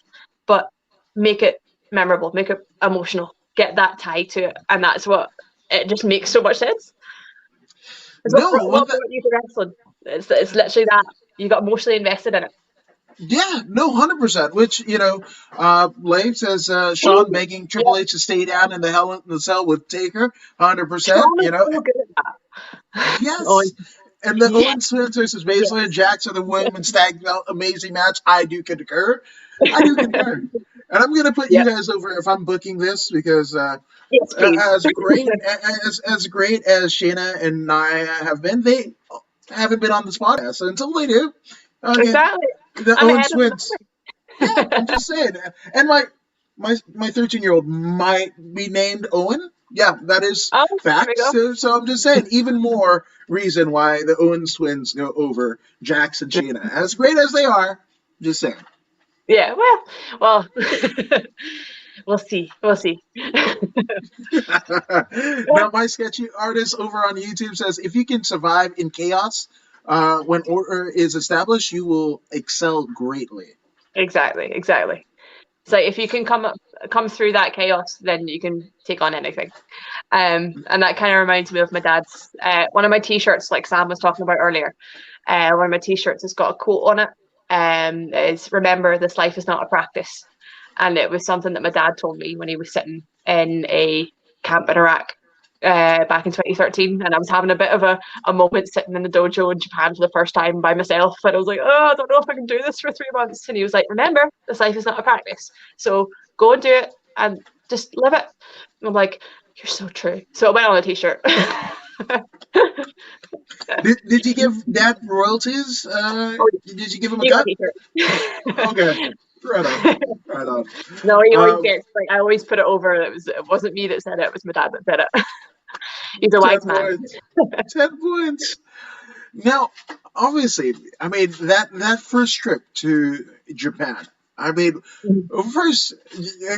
but make it memorable, make it emotional, get that tie to it, and that's what it just makes so much sense. It's no, what brought you to wrestling. It's literally that you got emotionally invested in it. Yeah, no, 100%. Which Leif says Sean Ooh, begging yeah, Triple H to stay down in the Hell in the Cell with Taker, 100%. Sean is so good at that. Oh, Yes, and the yeah, Owen Smith versus Baszler and yes, Jackson the women's tag belt amazing match. I do concur. I do concur, and I'm gonna put you yep, guys over if I'm booking this because yes, please. as great as Shayna and Nia have been, they haven't been on this podcast. So until they do, again, Exactly. the I'm Owen ahead of Twins. Yeah, I'm just saying. And my 13-year-old might be named Owen. Yeah, that is Oh, there we fact. go. So I'm just saying, even more reason why the Owens twins go over Jax and Sheena. As great as they are, just saying. Yeah, well, we'll see. We'll see. Now, my sketchy artist over on YouTube says, if you can survive in chaos when order is established, you will excel greatly. Exactly, exactly. So if you can come through that chaos, then you can take on anything. And that kind of reminds me of my dad's one of my t-shirts, like Sam was talking about earlier. One of my t-shirts has got a quote on it. Is remember this life is not a practice. And it was something that my dad told me when he was sitting in a camp in Iraq back in 2013, and I was having a bit of a moment sitting in the dojo in Japan for the first time by myself, and I was like, oh, I don't know if I can do this for 3 months. And he was like, remember, this life is not a practice, so go and do it and just live it. And I'm like, you're so true. So it went on a t-shirt. Did you give Dad royalties? Did you give him a He got a cut? t-shirt. Okay, right on, right on. No, he always Um, gets like I always put it over. It wasn't me that said it. It was my dad that said it. He's a 10 wise man. points. 10 points. Now, obviously, I mean, that first trip to Japan, I mean, first,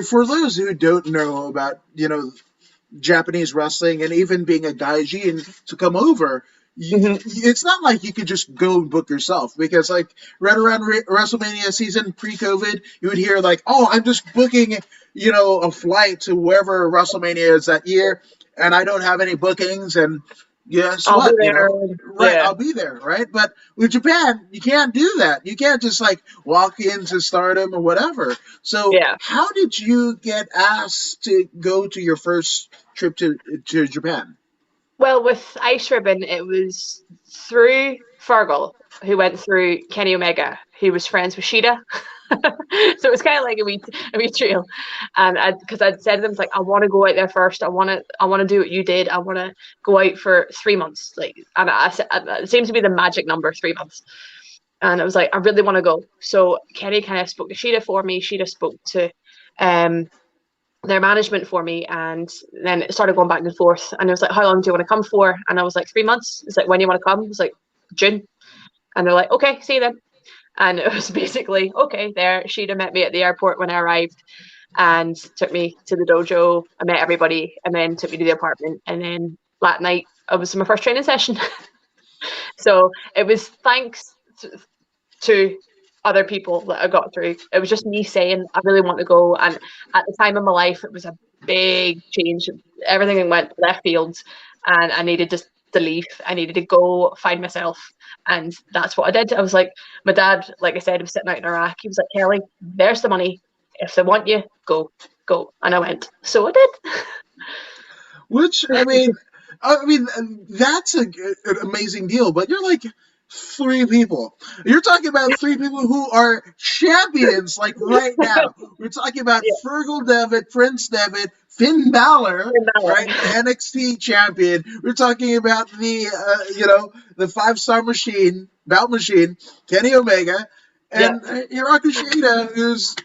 for those who don't know about, Japanese wrestling and even being a gaijin to come over, it's not like you could just go and book yourself, because like right around WrestleMania season pre-COVID, you would hear like, oh, I'm just booking, a flight to wherever WrestleMania is that year, and I don't have any bookings, and guess I'll be what, there. right, Yeah. I'll be there, right? But with Japan, you can't do that. You can't just like walk into Stardom or whatever. So Yeah. how did you get asked to go to your first trip to Japan? Well, with Ice Ribbon, it was through Fergal, who went through Kenny Omega, who was friends with Sheeta. So it was kind of like a wee trail, and because I'd said to them, like, I want to go out there first. I want to do what you did. I want to go out for 3 months, like, and it seems to be the magic number, 3 months. And I was like, I really want to go. So Kenny kind of spoke to Sheeta for me. Sheeta spoke to um their management for me, and then it started going back and forth. And it was like, how long do you want to come for? And I was like, 3 months. It's like, when do you want to come? It was like, June. And they're like, okay, see you then. And it was basically, okay, there. She'd have met me at the airport when I arrived and took me to the dojo. I met everybody and then took me to the apartment. And then that night, it was my first training session. So it was thanks to other people that I got through. It was just me saying, I really want to go. And at the time of my life, it was a big change. Everything went left field, and I needed to leave. I needed to go find myself. And that's what I did. I was like, my dad, like I said, was sitting out in Iraq. He was like, Kelly, there's the money. If they want you, go. And I went. So I did. Which, I mean, that's an amazing deal. But you're like three people. You're talking about three people who are champions, like right now. We're talking about Fergal Devitt, Prince Devitt, Finn Balor, right? NXT champion. We're talking about the 5-star machine, bout machine, Kenny Omega, and Hirako Shida, who's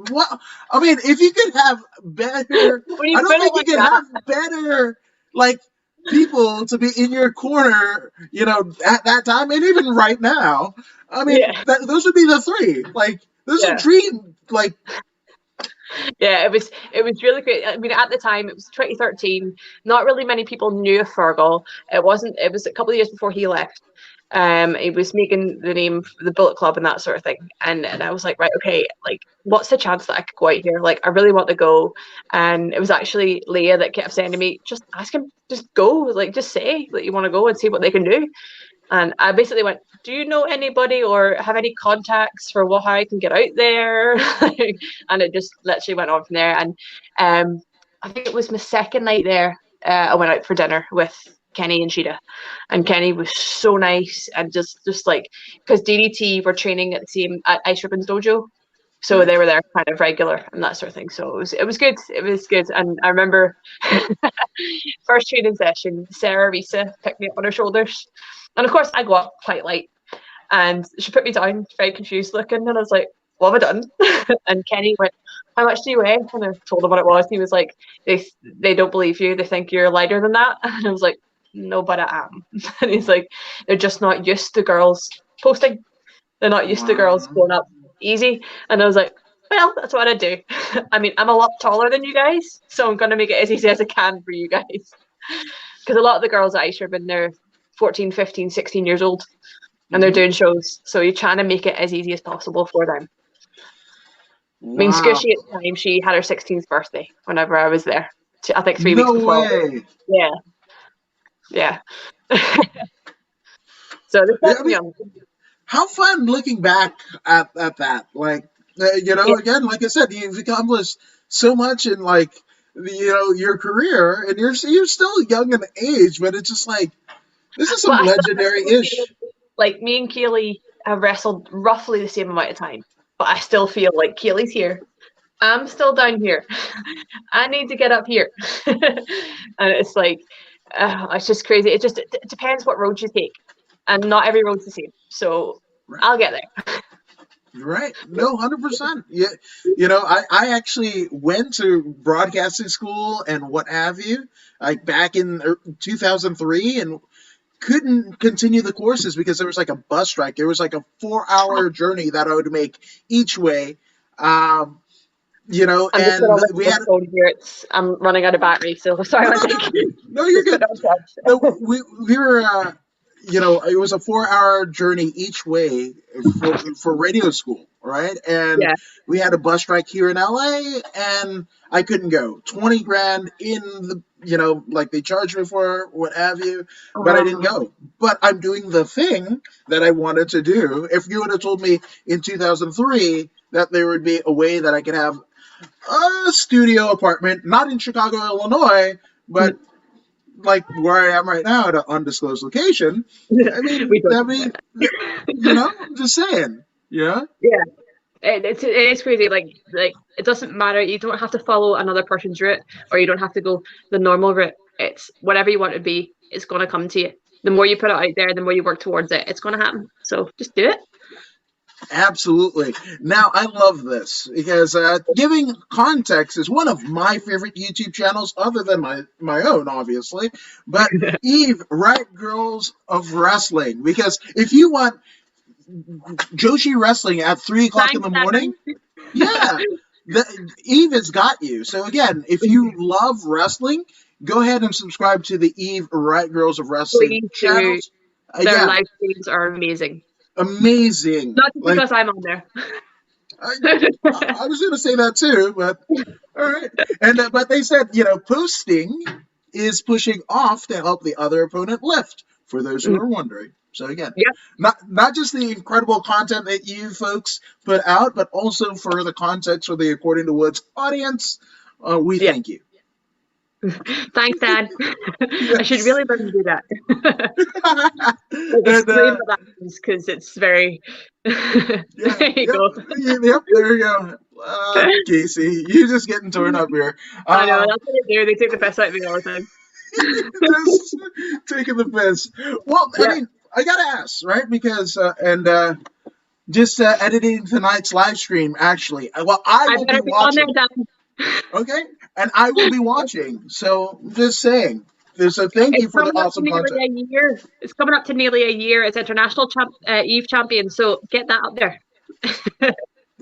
what? I mean, if you could have better, I don't think you could have better, like, people to be in your corner, at that time, and even right now. I mean, those would be the three. Like, this is a dream. Like, yeah, it was really great. I mean, at the time, it was 2013. Not really many people knew of Fergal. It was a couple of years before he left. He was making the name for the Bullet Club and that sort of thing. And I was like, right, okay, like, what's the chance that I could go out here? Like, I really want to go. And it was actually Leah that kept saying to me, just ask him, just go, like, just say that you want to go and see what they can do. And I basically went, do you know anybody or have any contacts for how I can get out there? And it just literally went on from there. And I think it was my second night there. I went out for dinner with Kenny and Sheeta. And Kenny was so nice, and just like, because DDT were training at Ice Ribbon's dojo. So they were there kind of regular and that sort of thing. So it was good. It was good. And I remember first training session, Sarah Risa picked me up on her shoulders. And of course, I go up quite light. And she put me down, very confused looking. And I was like, what have I done? And Kenny went, how much do you weigh? And I told him what it was. He was like, they don't believe you. They think you're lighter than that. And I was like, no, but I am. And he's like, they're just not used to girls posting. They're not used to girls going up easy. And I was like, well, that's what I do. I mean, I'm a lot taller than you guys, so I'm going to make it as easy as I can for you guys. Because a lot of the girls at Ice Ribbon, they're 14, 15, 16 years old, and they're doing shows. So you're trying to make it as easy as possible for them. Wow. I mean, Squishy at the time, she had her 16th birthday whenever I was there. I think 3 weeks before. Way. Yeah. Yeah. So they're young. How fun looking back at that. Like, again, like I said, you've accomplished so much in, like, your career, and you're still young in age, but it's just like, this is some legendary-ish. Like, me and Kaylee have wrestled roughly the same amount of time, but I still feel like Kaylee's here. I'm still down here. I need to get up here. And it's like, it's just crazy. It depends what road you take, and not every road's the same. So I'll get there. Right. No, 100%. Yeah. I actually went to broadcasting school and what have you, like back in 2003, and couldn't continue the courses because there was like a bus strike. There was like a 4-hour journey that I would make each way. I'm just and gonna look we at had. my phone here. I'm running out of battery, so sorry. No, One no, second. no, you're Just put good. it on No, charge. we were, it was a 4-hour journey each way for radio school, right? And Yeah. we had a bus strike here in LA, and I couldn't go. 20 grand in the, like they charged me for, what have you, but I didn't Um, go. But I'm doing the thing that I wanted to do. If you would have told me in 2003 that there would be a way that I could have a studio apartment, not in Chicago, Illinois, but like where I am right now at an undisclosed location. I mean, we don't. that mean, I'm just saying. Yeah, Yeah. It is crazy. Like it doesn't matter. You don't have to follow another person's route, or you don't have to go the normal route. It's whatever you want to be. It's gonna come to you. The more you put it out there, the more you work towards it. It's gonna happen. So just do it. absolutely. Now, I love this because giving context is one of my favorite YouTube channels, other than my own, obviously. But Eve, Right Girls of Wrestling, because if you want Joshi Wrestling at 3 o'clock in Thanks, the Dan. morning, yeah, Eve has got you. So again, if you love wrestling, go ahead and subscribe to the Eve Right Girls of Wrestling Please do. channels. Their Yeah, live streams are amazing. amazing. Not just Like because I'm on there. I, I was going to say that too, but all right. And but they said posting is pushing off to help the other opponent lift. For those who are wondering. So again, Yeah. not just the incredible content that you folks put out, but also for the context for the According to Woods audience. We Yeah. thank you. Thanks, Dan. I should Yes. really let him do that. And Explain what that means, because it's very. There you go. yep, there you go. Kasey, you just getting torn up here. I know, that's what they do. They take the piss out of me all the time. Just taking the piss. Well, Yeah. I mean, I gotta ask, right? Because just editing tonight's live stream. Actually, well, I will be better be on there, watching. Dan. Okay, and I will be watching. So just saying. So thank you It's for the coming up to awesome content. nearly a year. It's coming up to nearly a year. It's international Eve champion, so get that up there.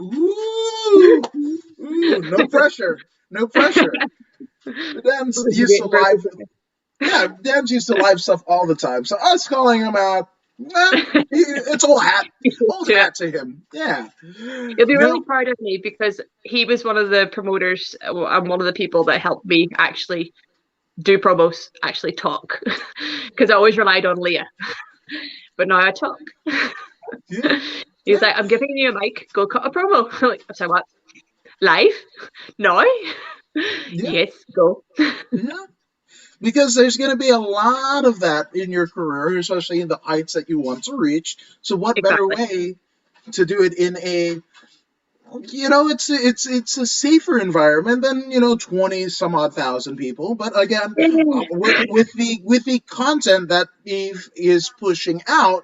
Ooh, no pressure, no pressure. Dan's used to live. Yeah, Dan's used to live stuff all the time. So us calling him out, it's old hat to him. Yeah. You'll be really proud of me, because he was one of the promoters and one of the people that helped me actually do promos, actually talk, because I always relied on Leah. But now I talk. Yeah. He's like, I'm giving you a mic, go cut a promo. I'm like, I'm sorry, what? Live? No? Yeah. Yes, go. Yeah. Because there's going to be a lot of that in your career, especially in the heights that you want to reach. So what better way to do it in a, it's a safer environment than 20 some odd thousand people. But again, with the content that Eve is pushing out,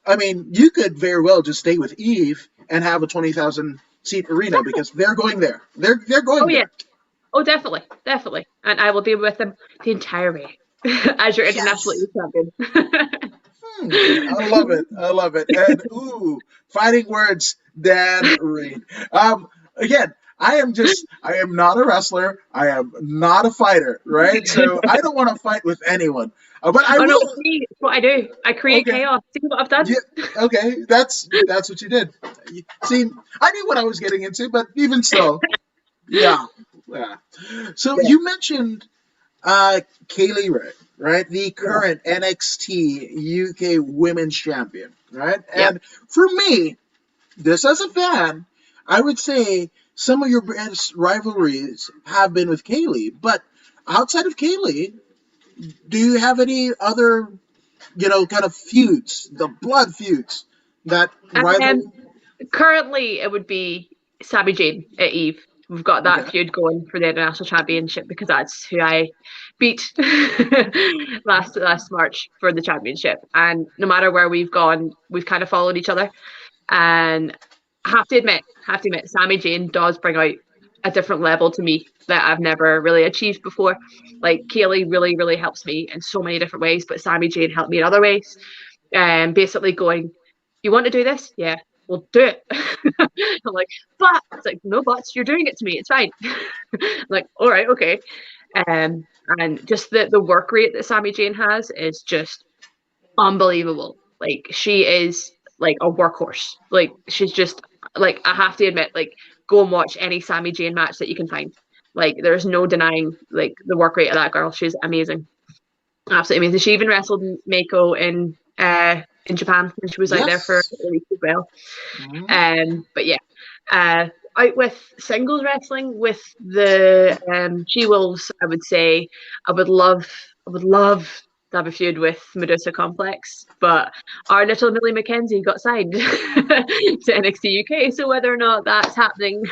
I mean, you could very well just stay with Eve and have a 20,000 seat arena, because they're going there. They're going there. Yeah. Oh, definitely, definitely. And I will be with them the entire way as your international champion. I love it. I love it. And fighting words, Dan Reed. Again, I am not a wrestler. I am not a fighter, right? So I don't want to fight with anyone. But I will. No, see, it's what I do. I create chaos. See what I've done? Yeah, okay, that's what you did. See, I knew what I was getting into, but even so, yeah. So you mentioned Kaylee Ray, right? The current NXT UK Women's Champion, right? And for me, just as a fan, I would say some of your best rivalries have been with Kaylee. But outside of Kaylee, do you have any other, kind of feuds, the blood feuds that rival? Currently, it would be Sami Zayn at Eve. We've got that feud going for the International Championship, because that's who I beat last March for the championship. And no matter where we've gone, we've kind of followed each other. And I have to admit, Sami Zayn does bring out a different level to me that I've never really achieved before. Like, Kaylee really, really helps me in so many different ways, but Sami Zayn helped me in other ways. And basically going, you want to do this? Yeah. well, do it. I'm like, but it's like, no buts, you're doing it to me. It's fine. I'm like, all right, okay. And just the work rate that Sami Zayn has is just unbelievable. Like, she is like a workhorse. Like, she's just like, I have to admit, like, go and watch any Sami Zayn match that you can find. Like, there's no denying like the work rate of that girl. She's amazing, absolutely amazing. She even wrestled Mako in Japan when she was out there for a week as well. But yeah, out with singles wrestling with the She-Wolves, I would say I would love to have a feud with Medusa Complex, but our little Millie McKenzie got signed to NXT UK, so whether or not that's happening,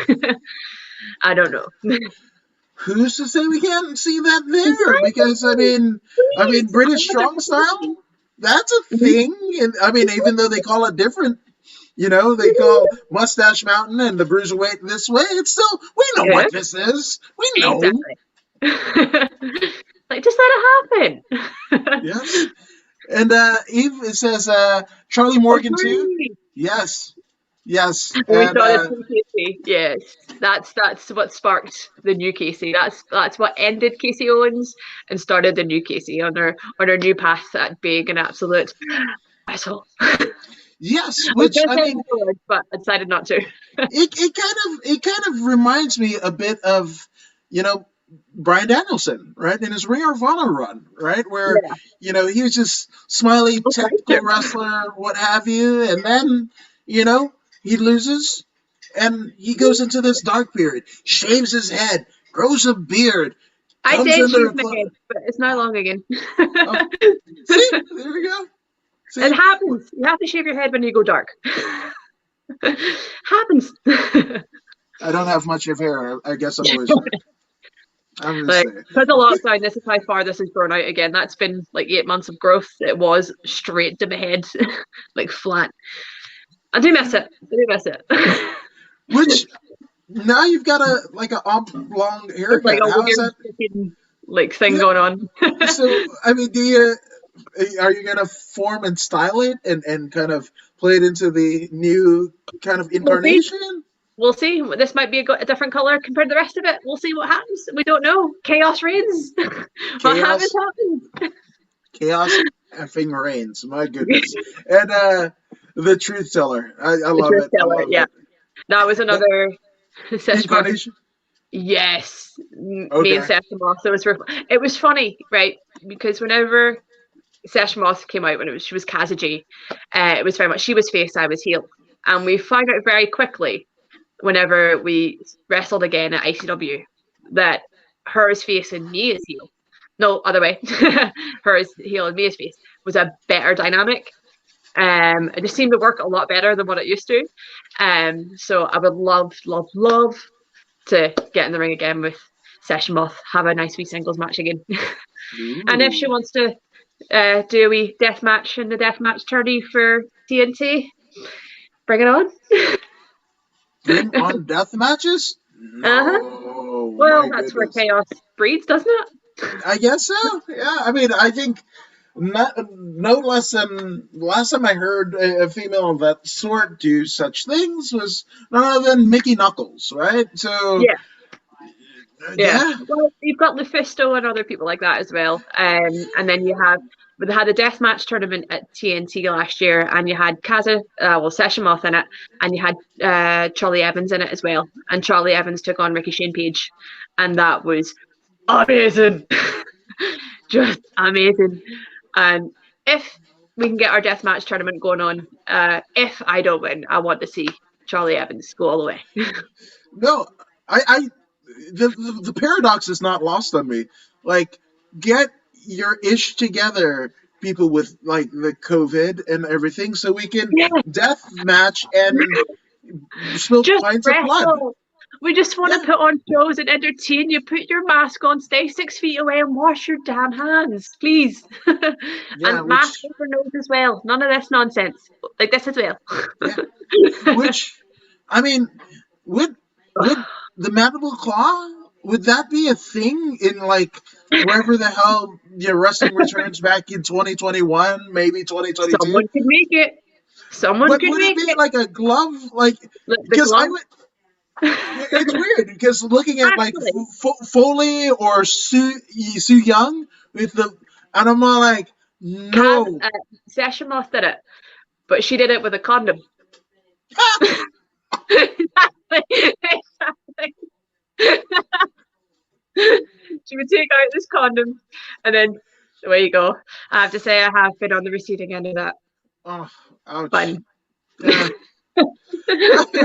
I don't know. Who's to say we can't see that there? Because I mean, British strong style, that's a thing. And I mean, even though they call it different, you know, they call Mustache Mountain and the Bruiserweight this way. It's still, we know what this is. We know. Exactly. Like, just let it happen. Yes. And Eve, it says Charlie Morgan too. Yes. Yes. We started Kasey. Yes, that's what sparked the new Kasey. That's what ended Kasey Owens and started the new Kasey on her new path at being an absolute asshole. Yes, which I mean, but I decided not to. it kind of reminds me a bit of, you know, Bryan Danielson, right, in his Ring of Honor run, right, where you know, he was just smiley, technical wrestler, what have you, and then, you know, he loses and he goes into this dark period, shaves his head, grows a beard. I did shave my head, but it's now long again. Oh, see, there we go. See? It happens. You have to shave your head when you go dark. Happens. I don't have much of hair. I guess I'm always. Like, because of lockdown, this is how far this has grown out again. That's been like 8 months of growth. It was straight to my head, like flat. I do miss it. Which now you've got a oblong haircut. Like a How weird is that? Like thing going on. So I mean, are you gonna form and style it and kind of play it into the new kind of incarnation? We'll see. This might be a different color compared to the rest of it. We'll see what happens. We don't know. Chaos reigns. What happens. Chaos effing reigns. My goodness. And the truth teller. I love it. Yeah. That was another incarnation. Yes. Okay. Me and Session Moss. It was funny, right? Because whenever Session Moss came out, when she was Kasey J, it was very much she was face, I was heel. And we found out very quickly whenever we wrestled again at ICW that her is face and me is heel. No, other way. Her is heel and me is face was a better dynamic. It just seemed to work a lot better than what it used to. So I would love to get in the ring again with Session Moth, have a nice wee singles match again. And if she wants to do a wee death match in the death match tourney for TNT, bring it on. Bring on death matches? No, well, that's where chaos breeds, doesn't it? I guess so. Yeah, I mean, I think no less than last time I heard a female of that sort do such things was none other than Mickey Knuckles, right? So yeah. Well, you've got Lufisto and other people like that as well, and then you had. They had a deathmatch tournament at TNT last year, and you had Session Moth in it, and you had Charlie Evans in it as well. And Charlie Evans took on Ricky Shane Page, and that was amazing. Just amazing. And if we can get our deathmatch tournament going on, if I don't win, I want to see Charlie Evans go all the way. No, the paradox is not lost on me. Like, get your ish together, people with like the COVID and everything, so we can death match and spill pints of blood. We just want to put on shows and entertain you. Put your mask on, stay 6 feet away, and wash your damn hands, please. And mask over nose as well. None of this nonsense. Like this as well. Which, I mean, would the mandible claw? Would that be a thing in like wherever the hell wrestling returns back in 2021, maybe 2022? Someone could make it. Someone But could would it make be it. like a glove? Like, Like the because I glove. would. It's weird because looking at like Actually, Foley or Sue Young with the, and I'm all like, Kaz no. Session Moth did it, but she did it with a condom. Exactly. She would take out this condom, and then away you go. I have to say, I have been on the receiving end of that. Oh, ouch. Fun. Yeah. I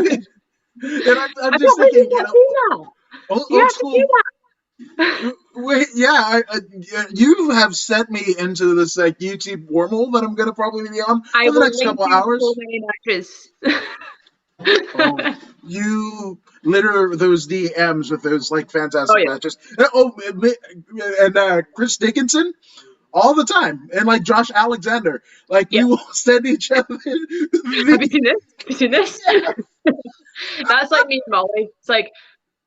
mean, and I'm I just can't believe thinking, you can't do that. You old have to do school. that. Wait, yeah, you have sent me into this like YouTube wormhole that I'm gonna probably be on I for the will next link couple you so hours. many matches. Oh, you litter those DMs with those like Oh fantastic yeah. matches. And Chris Dickinson all the time, and like Josh Alexander, like we Yep. will send each other. Have you seen this? Have you seen this? That's like me and Molly. It's like,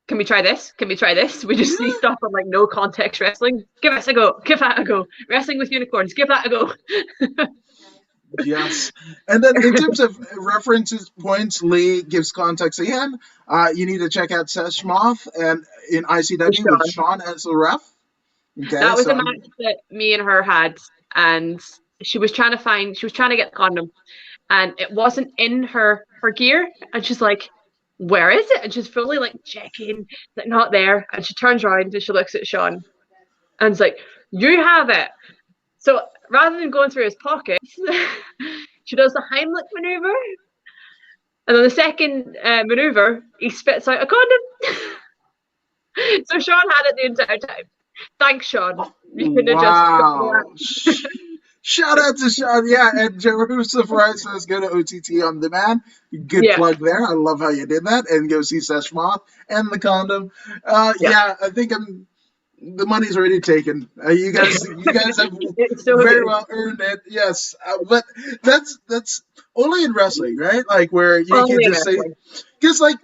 can we try this? Can we try this? We just see stuff on like no context wrestling. Give us a go. Give that a go. Wrestling with unicorns. Give that a go. Yes. And then in terms of references points, Lee gives context again. You need to check out Sesh Moth and in ICW with Sean as the ref. Okay, that was so a match that me and her had, and she was trying to get the condom, and it wasn't in her gear, and she's like, where is it? And she's fully like checking, like not there, and she turns around and she looks at Sean and is like, you have it. So rather than going through his pockets, she does the Heimlich maneuver, and then the second maneuver, he spits out a condom. So Sean had it the entire time. Thanks, Sean. You could have just. Shout out to Sean. Yeah, and Joseph Rice says go to OTT on demand. Good plug there. I love how you did that. And go see Sesh Moth and the condom. Yeah, I think the money's already taken. You guys have very well earned it. Yes, but that's only in wrestling, right? Like where you can just say, because like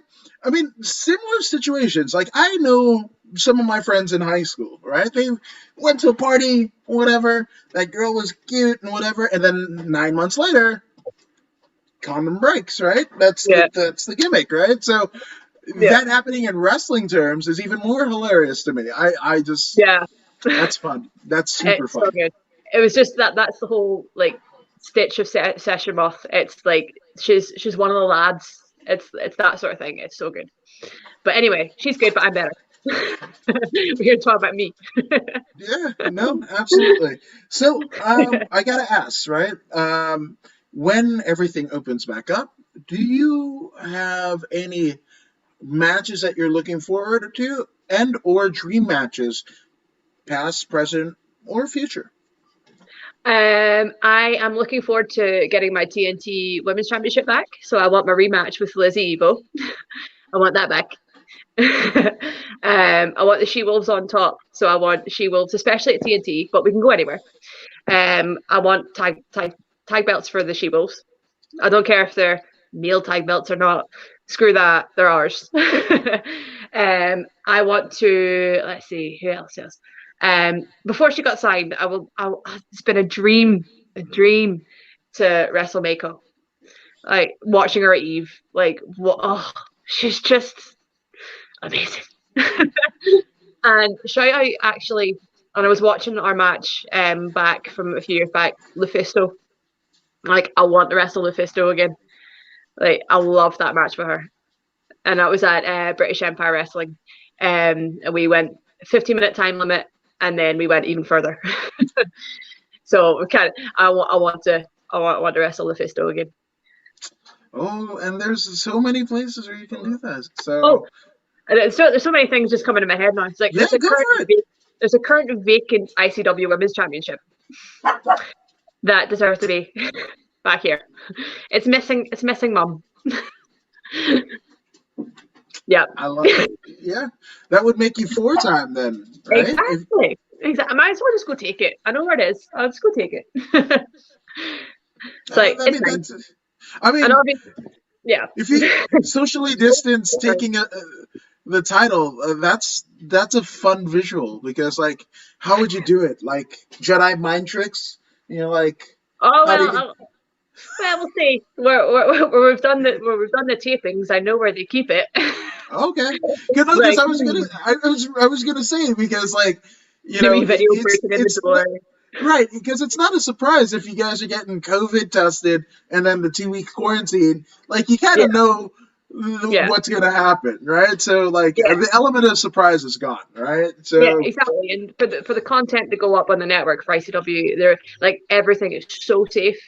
I mean, similar situations. Like I know some of my friends in high school, right? They went to a party, whatever. That girl was cute and whatever, and then 9 months later, condom breaks, right? That's the gimmick, right? So that happening in wrestling terms is even more hilarious to me. I just that's fun. That's super fun. So good. It was just that's the whole like stitch of Session Moth. It's like she's one of the lads. It's that sort of thing. It's so good. But anyway, she's good, but I'm better. We're here to talk about me. Yeah, no, absolutely. So I gotta ask, right? When everything opens back up, do you have any matches that you're looking forward to, and or dream matches, past, present, or future? I am looking forward to getting my TNT Women's Championship back. So I want my rematch with Lizzie Evo. I want that back. I want the She-Wolves on top. So I want She-Wolves, especially at TNT, but we can go anywhere. I want tag belts for the She-Wolves. I don't care if they're male tag belts or not. Screw that. They're ours. I want to, let's see, who else is? Before she got signed, it's been a dream to wrestle Mako. Like watching her at Eve, like what? Oh, she's just amazing. And shout out actually, and I was watching our match back from a few years back, Lufisto. Like I want to wrestle Lufisto again. Like I love that match with her, and that was at British Empire Wrestling. And we went 15-minute time limit, and then we went even further. So I want to wrestle Lufisto again. Oh, and there's so many places where you can do that. So there's so many things just coming to my head now. It's like there's a current vacant ICW Women's Championship that deserves to be back here. It's missing Mum. Yeah. I love it. Yeah. That would make you 4-time then, right? Exactly. I might as well just go take it. I know where it is. I'll just go take it. It's like yeah. If you socially distance taking the title, that's a fun visual because like how would you do it? Like Jedi mind tricks? You know, like Well, we'll see. Where we've done the tapings, I know where they keep it. Okay, because Like I was gonna say, because like, the wee video breaking in the it's door. right, because it's not a surprise if you guys are getting COVID tested and then the 2 week quarantine. Like, you kind Yeah, of know yeah, what's gonna happen, right? So like, yeah. the element of surprise is gone, right? Yeah, So exactly. And for the content to go up on the network for ICW, they're like everything is so safe.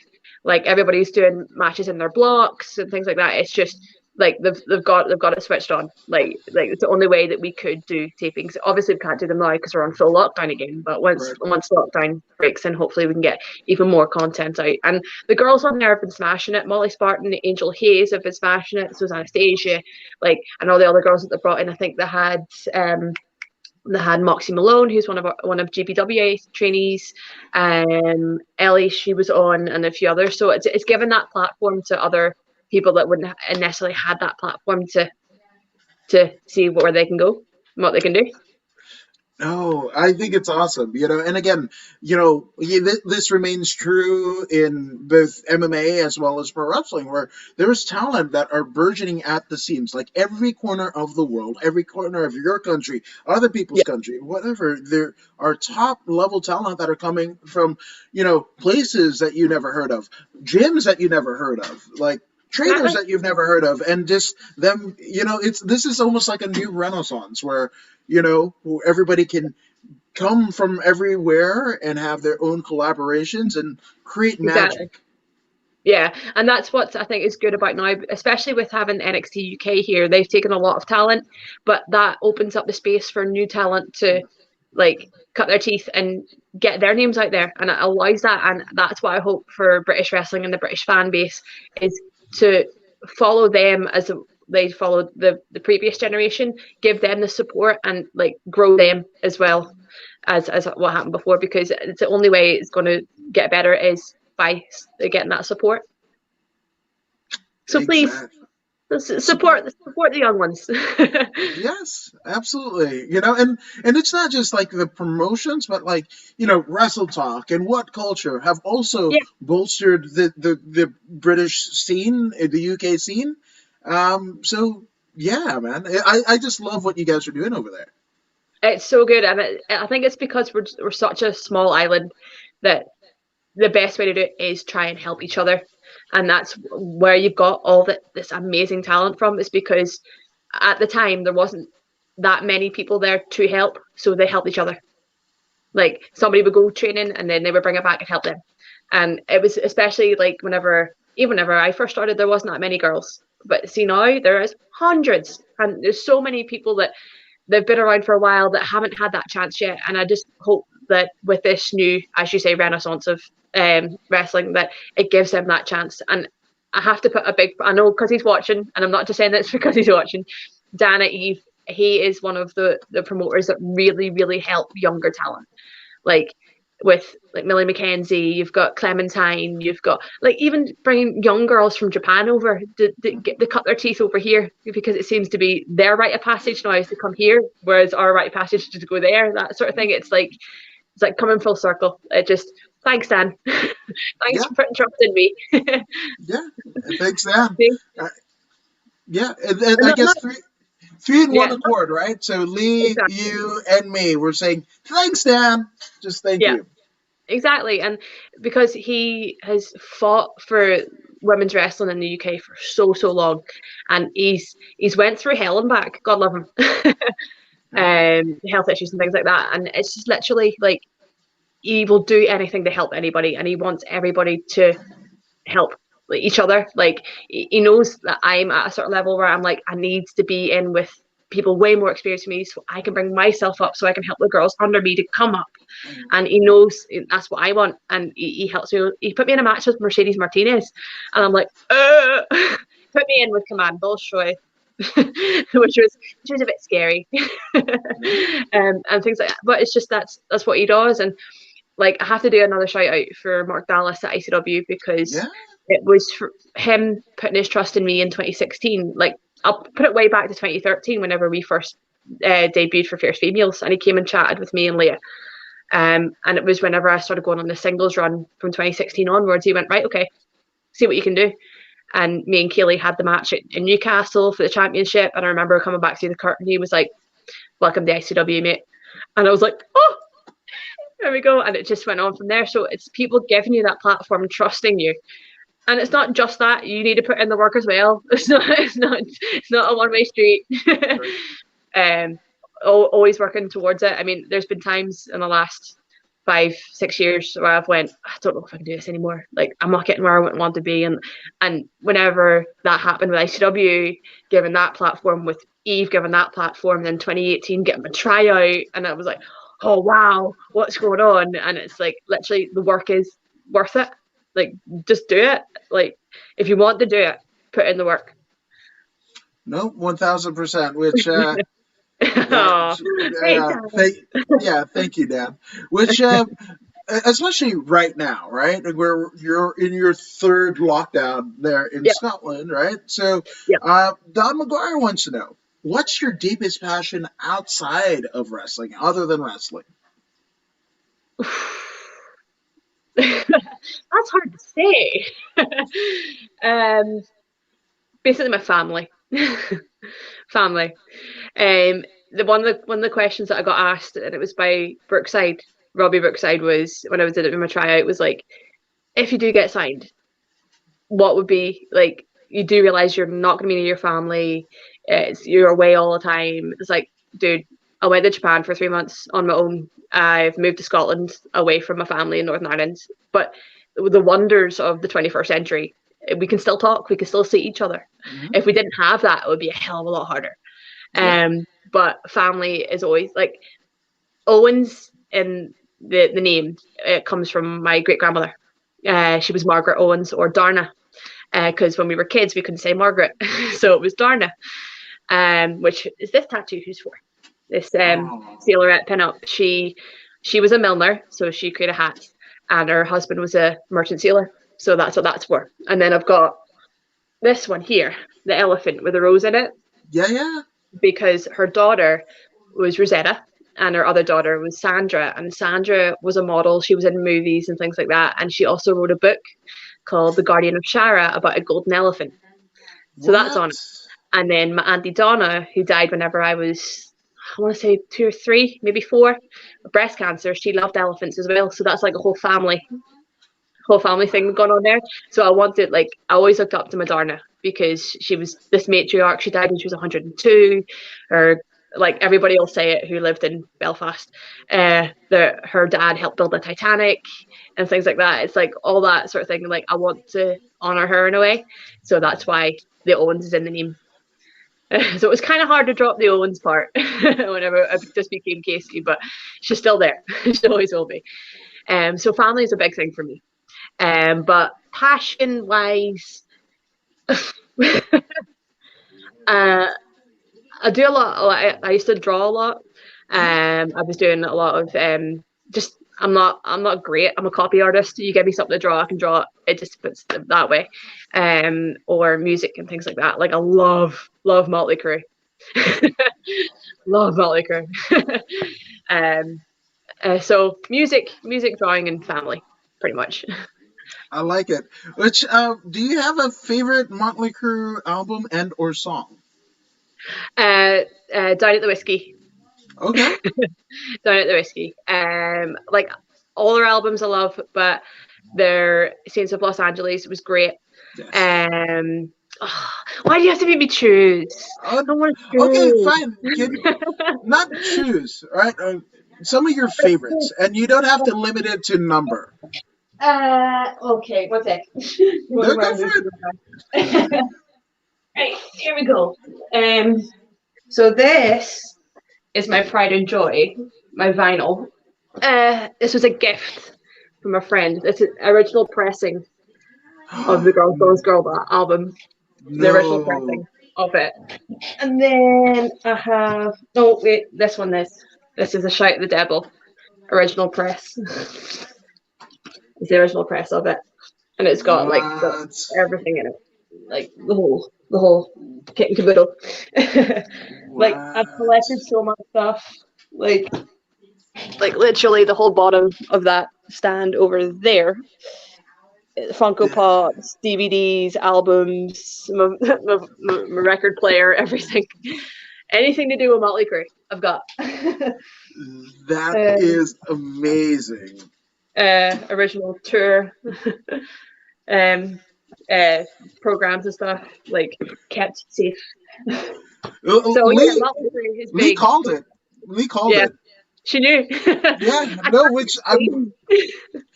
Like everybody's doing matches in their blocks and things like that. It's just like they've got it switched on. Like it's the only way that we could do tapings. Obviously, we can't do them now because we're on full lockdown again. But right. once lockdown breaks in, hopefully we can get even more content out. And the girls on there have been smashing it. Molly Spartan, Angel Hayes have been smashing it. So is Anastasia. Like, and all the other girls that they brought in. I think they had Moxie Malone, who's one of GPWA trainees. Ellie, she was on, and a few others. So it's given that platform to other people that wouldn't necessarily had that platform to see where they can go and what they can do. No, I think it's awesome, and again, this remains true in both MMA as well as pro wrestling, where there's talent that are burgeoning at the seams, like every corner of the world, every corner of your country, other people's Yeah, country, whatever. There are top level talent that are coming from, places that you never heard of, gyms that you never heard of, like trainers exactly. that you've never heard of, and just them, this is almost like a new renaissance where, everybody can come from everywhere and have their own collaborations and create Exactly. magic. Yeah, and that's what I think is good about now, especially with having NXT UK here. They've taken a lot of talent, but that opens up the space for new talent to like cut their teeth and get their names out there, and it allows that. And that's what I hope for British wrestling and the British fan base is to follow them as they followed the previous generation, give them the support and like grow them as well as what happened before, because it's the only way it's going to get better is by getting that support. So please Exactly. support the young ones. Yes, absolutely. And it's not just like the promotions, but like, Wrestle Talk and What Culture have also Yeah, bolstered the British scene, the UK scene. So yeah, man, I just love what you guys are doing over there. it's so good, and I think it's because we're such a small island that the best way to do it is try and help each other, and that's where you've got all this amazing talent from. Is because at the time there wasn't that many people there to help, so they helped each other. Like somebody would go training and then they would bring it back and help them. And it was especially like even whenever I first started, there wasn't that many girls. But see now there is hundreds, and there's so many people that they've been around for a while that haven't had that chance yet. And I just hope that with this new, as you say, renaissance of wrestling, that it gives them that chance. And I have to put I know because he's watching, and I'm not just saying this because he's watching, Dana Eve, he is one of the promoters that really, really help younger talent. Like with like Millie McKenzie, you've got Clementine, you've got like even bringing young girls from Japan over to cut their teeth over here, because it seems to be their rite of passage now is to come here, whereas our rite of passage is to go there, that sort of thing. It's like coming full circle. It just thanks, Dan. Thanks Yeah, for putting trust in me. yeah. Thanks, Dan. See? Yeah, and I No, guess three in one yeah, accord, right? So Lee, exactly. you, and me, we're saying thanks, Dan. Just thank Yeah, you. exactly. And because he has fought for women's wrestling in the UK for so long, and he's went through hell and back. God love him. Health issues and things like that. And it's just literally like he will do anything to help anybody, and he wants everybody to help like each other. Like he knows that I'm at a certain level where I'm like I need to be in with people way more experienced than me, so I can bring myself up, so I can help the girls under me to come up. And he knows that's what I want, and he helps me. He put me in a match with Mercedes Martinez, and I'm like, put me in with Command Bolshoi. which was a bit scary, and things like that. But it's just that's what he does, and like I have to do another shout out for Mark Dallas at ICW, because Yeah. it was for him putting his trust in me in 2016. Like I'll put it way back to 2013, whenever we first debuted for Fierce Females, and he came and chatted with me and Leah. And it was whenever I started going on the singles run from 2016 onwards. He went, right, okay, see what you can do. And me and Kaylee had the match in Newcastle for the championship. And I remember coming back through the curtain, he was like, "Welcome to ICW, mate." And I was like, "Oh, there we go." And it just went on from there. So it's people giving you that platform and trusting you. And it's not just that, you need to put in the work as well. It's not a one-way street. Always working towards it. I mean, there's been times in the last 5-6 years where I've went, I don't know if I can do this anymore. Like, I'm not getting where I want to be. And whenever that happened with ICW, given that platform, with Eve given that platform, then 2018 getting a tryout, and I was like, oh wow, what's going on? And it's like, literally, the work is worth it. Like, just do it. Like, if you want to do it, put in the work. No, 1000%. Which, thank you, Dan. Which, especially right now, right? Where you're in your third lockdown there in Scotland, right? So, Don McGuire wants to know, what's your deepest passion outside of wrestling, other than wrestling? That's hard to say. Basically, my family. Family. One of the questions that I got asked, and it was by Brookside, Robbie Brookside, was when I was in my tryout, was like, if you do get signed, what would be like? You do realize you're not going to be near your family. You're away all the time. It's like, dude, I went to Japan for 3 months on my own. I've moved to Scotland away from my family in Northern Ireland. But the wonders of the 21st century, we can still talk. We can still see each other. Mm-hmm. If we didn't have that, it would be a hell of a lot harder. But family is always like Owens in the name. It comes from my great grandmother. She was Margaret Owens, or Darna, because when we were kids we couldn't say Margaret, so it was Darna, which is this tattoo. Who's for this sailorette pinup? She was a milliner, so she created hats, and her husband was a merchant sailor, so that's what that's for. And then I've got this one here, the elephant with a rose in it. Yeah. Because her daughter was Rosetta and her other daughter was Sandra, and Sandra was a model. She was in movies and things like that, and she also wrote a book called The Guardian of Shara about a golden elephant. So that's on it. And then my auntie Donna, who died whenever I was, I want to say 2 or 3, maybe 4, breast cancer, she loved elephants as well. So that's like a whole family thing going on there. So I wanted, like, I always looked up to Madonna because she was this matriarch. She died when she was 102, or like everybody will say it who lived in Belfast. Her dad helped build the Titanic and things like that. It's like all that sort of thing. Like, I want to honor her in a way. So that's why the Owens is in the name. So it was kind of hard to drop the Owens part whenever I just became Kasey, but she's still there. She always will be. So family is a big thing for me. But passion wise, I do a lot. I used to draw a lot. I was doing a lot of I'm not great. I'm a copy artist. You give me something to draw, I can draw it. It just puts it that way. Or music and things like that. Like, I love Motley Crue. Love Motley Crue. So music, drawing, and family, pretty much. I like it. Which do you have a favorite Motley Crue album and or song? Down at the Whiskey. Okay. Down at the Whiskey. Like, all their albums I love, but their Saints of Los Angeles was great. Yes. Why do you have to make me choose? I don't want to choose. Okay, fine. Not choose, right? Some of your favorites, and you don't have to limit it to number. Okay, one sec. No, go for it. Right, here we go. So this is my pride and joy, my vinyl. This was a gift from a friend. It's an original pressing of the Girls Girl album. No. The original pressing of it. And then I have, this one is. This is a Shout at the Devil original press. It's the original press of it, and it's got everything in it, like the whole kit and caboodle. Like, I've collected so much stuff, like literally the whole bottom of that stand over there Funko Pops, DVDs, albums, my record player, everything. Anything to do with Motley Crue, I've got. That is amazing. Original tour programs and stuff, like kept safe. So Lee, Motley Crue is big. Lee called it. Lee called it. She knew. Yeah, no, which I'm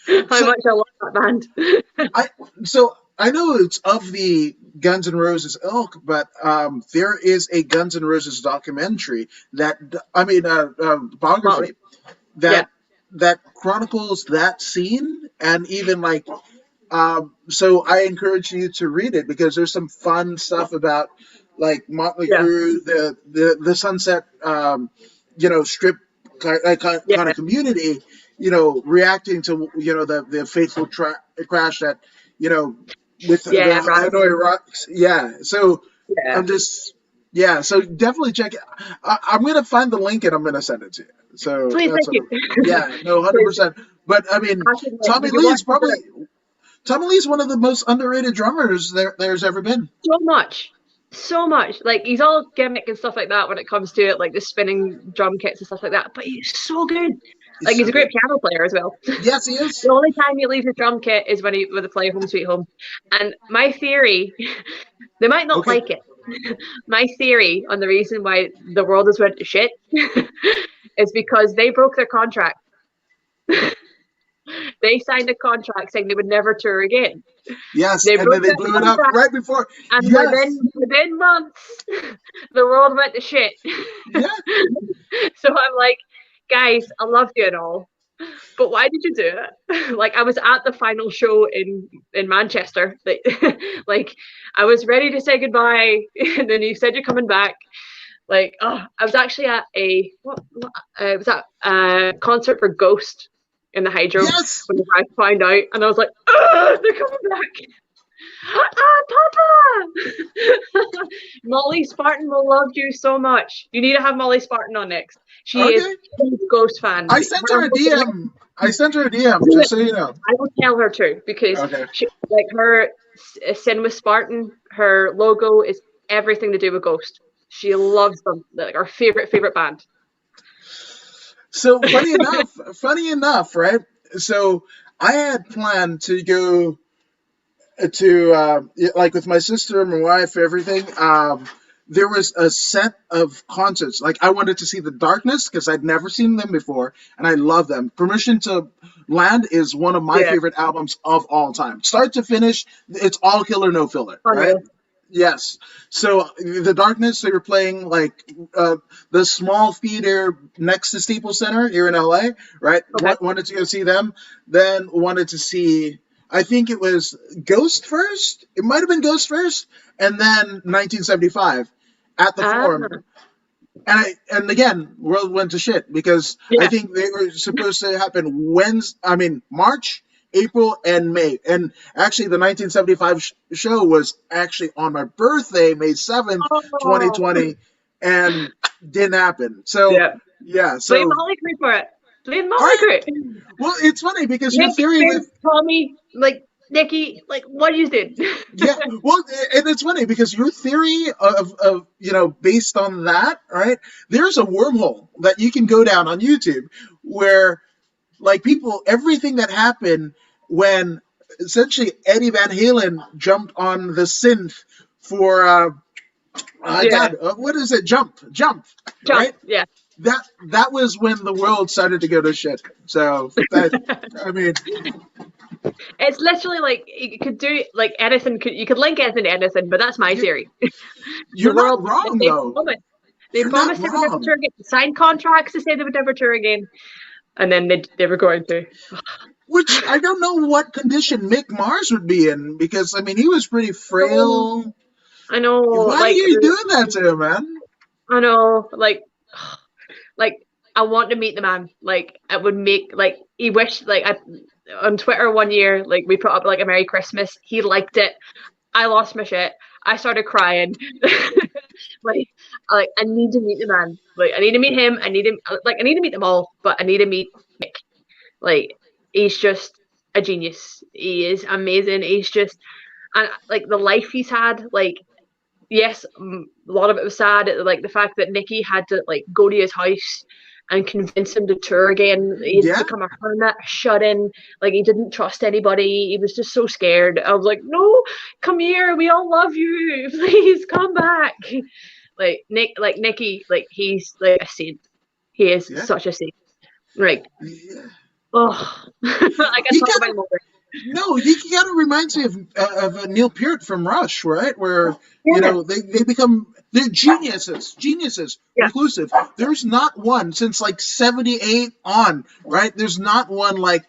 how much I love that band. I know it's of the Guns N' Roses ilk, but there is a Guns N' Roses documentary biography that chronicles that scene, and even like so I encourage you to read it, because there's some fun stuff about like Motley Crue, the Sunset strip kind of community, reacting to the fateful crash that with the Hanoi Rocks. So I'm just so definitely check it. I'm gonna find the link and I'm gonna send it to you. So please, that's thank you. 100%. But I mean, Tommy Lee's one of the most underrated drummers there's ever been. So much. Like, he's all gimmick and stuff like that when it comes to it, like the spinning drum kits and stuff like that. But he's so good. He's a great piano player as well. Yes, he is. The only time he leaves his drum kit is when he play Home Sweet Home. And my theory, they might not like it. My theory on the reason why the world has went to shit is because they broke their contract. They signed a contract saying they would never tour again. Yes, and then they blew it up right before. And within months, the world went to shit. Yeah. So I'm like, guys, I love you and all, but why did you do it? Like, I was at the final show in Manchester. Like, I was ready to say goodbye, and then you said you're coming back. Like, I was actually at a concert for Ghost in the Hydro when I found out, and I was like, they're coming back. Papa! Molly Spartan will love you so much. You need to have Molly Spartan on next. She is a huge Ghost fan. I sent her a DM. Just so you know. I will tell her too, because she, like, her Sin with Spartan, her logo is everything to do with Ghost. She loves them. Like, our favorite band. So funny enough, right? So I had planned to go to like with my sister, my wife, everything. There was a set of concerts. Like, I wanted to see The Darkness because I'd never seen them before, and I love them. Permission to Land is one of my favorite albums of all time. Start to finish, it's all killer, no filler, right? Yes. So The Darkness, they were playing like the small theater next to Staples Center here in LA, right? Wanted to go see them. Then wanted to see, I think it was Ghost first. It might have been Ghost first, and then 1975 at the Forum. And again, world went to shit because I think they were supposed to happen March, April, and May. And actually, the 1975 show was actually on my birthday, May 7th, 2020, and didn't happen. So, so blame Molly Creek for it. Blame Molly Creek. Well, it's funny because your theory with Tommy, like, Nikki, like, what you did? Well, and it's funny because your theory of based on that, right? There's a wormhole that you can go down on YouTube where, like, everything that happened when essentially Eddie Van Halen jumped on the synth for what is it? Jump, right? Yeah. That was when the world started to go to shit. So I mean, it's literally like you could do like anything. You could link anything to anything, but that's my theory. You're not wrong, though. They promised they would never tour again. Signed contracts to say they would never tour again, and then they were going to. Which I don't know what condition Mick Mars would be in, because I mean he was pretty frail. I know. Why are you doing that to him, man? I know, like I want to meet the man. Like, I would make, like, he wished, like, on Twitter one year, like, we put up like a Merry Christmas. He liked it. I lost my shit. I started crying. like I need to meet the man. Like, I need to meet him. I need to meet them all, but I need to meet Mick. Like, he's just a genius. He is amazing. He's just, and like the life he's had, like, yes, a lot of it was sad. Like the fact that Nikki had to like go to his house and convince him to tour again. He'd Yeah. become a hermit, shut in. Like he didn't trust anybody. He was just so scared. I was like, no, come here. We all love you. Please come back. Like Nikki, like he's like a saint. He is such a saint. Like, oh, I guess talk about more. No, he kind of reminds me of Neil Peart from Rush, right? Where you know they're geniuses, reclusive. There's not one since like '78 on, right? There's not one like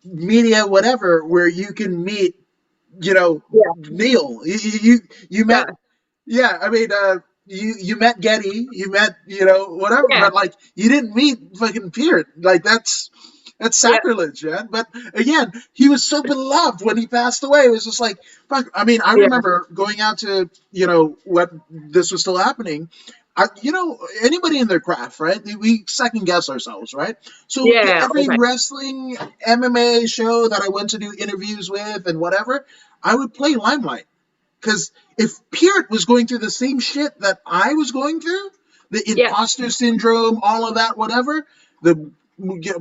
media whatever where you can meet Neil. You met I mean you met Getty, you met whatever, but like you didn't meet fucking Peart. Like that's sacrilege, man. But again, he was so beloved when he passed away. It was just like, fuck. I mean, I remember going out to, what this was still happening. Anybody in their craft, right? We second guess ourselves, right? So every wrestling, MMA show that I went to do interviews with and whatever, I would play Limelight. Because if Peart was going through the same shit that I was going through, the imposter syndrome, all of that, whatever, the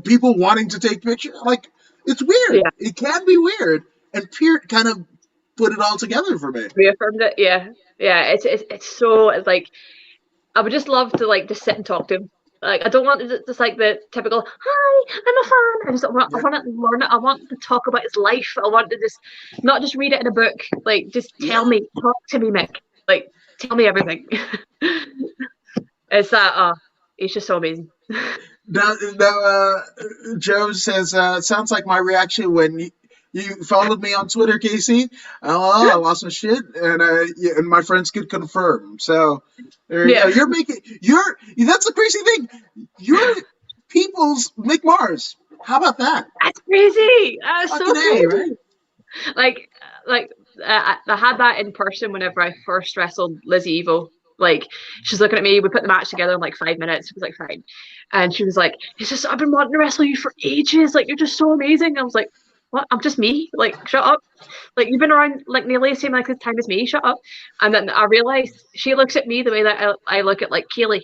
people wanting to take pictures, like, it's weird. It can be weird, and Peart kind of put it all together for me. Reaffirmed it. It's so, it's like, I would just love to like just sit and talk to him. Like, I don't want just like the typical "Hi, I'm a fan." I just want, I want to learn it. I want to talk about his life. I want to just not just read it in a book. Like, just tell me, talk to me, Mick. Like, tell me everything. It's that. He's just so amazing. Now, Joe says, sounds like my reaction when you followed me on Twitter, Kasey. Oh, I lost my shit, and my friends could confirm. So there you go. That's the crazy thing. You're people's Mick Mars. How about that? That's crazy. That's so crazy. Right? Like I had that in person whenever I first wrestled Lizzie Evo. Like, she's looking at me, we put the match together in like 5 minutes. It was like, fine. And she was like, it's just, I've been wanting to wrestle you for ages. Like, you're just so amazing. I was like, what? I'm just me? Like, shut up. Like, you've been around like nearly the same like this time as me. Shut up. And then I realized she looks at me the way that I look at like Kaylee.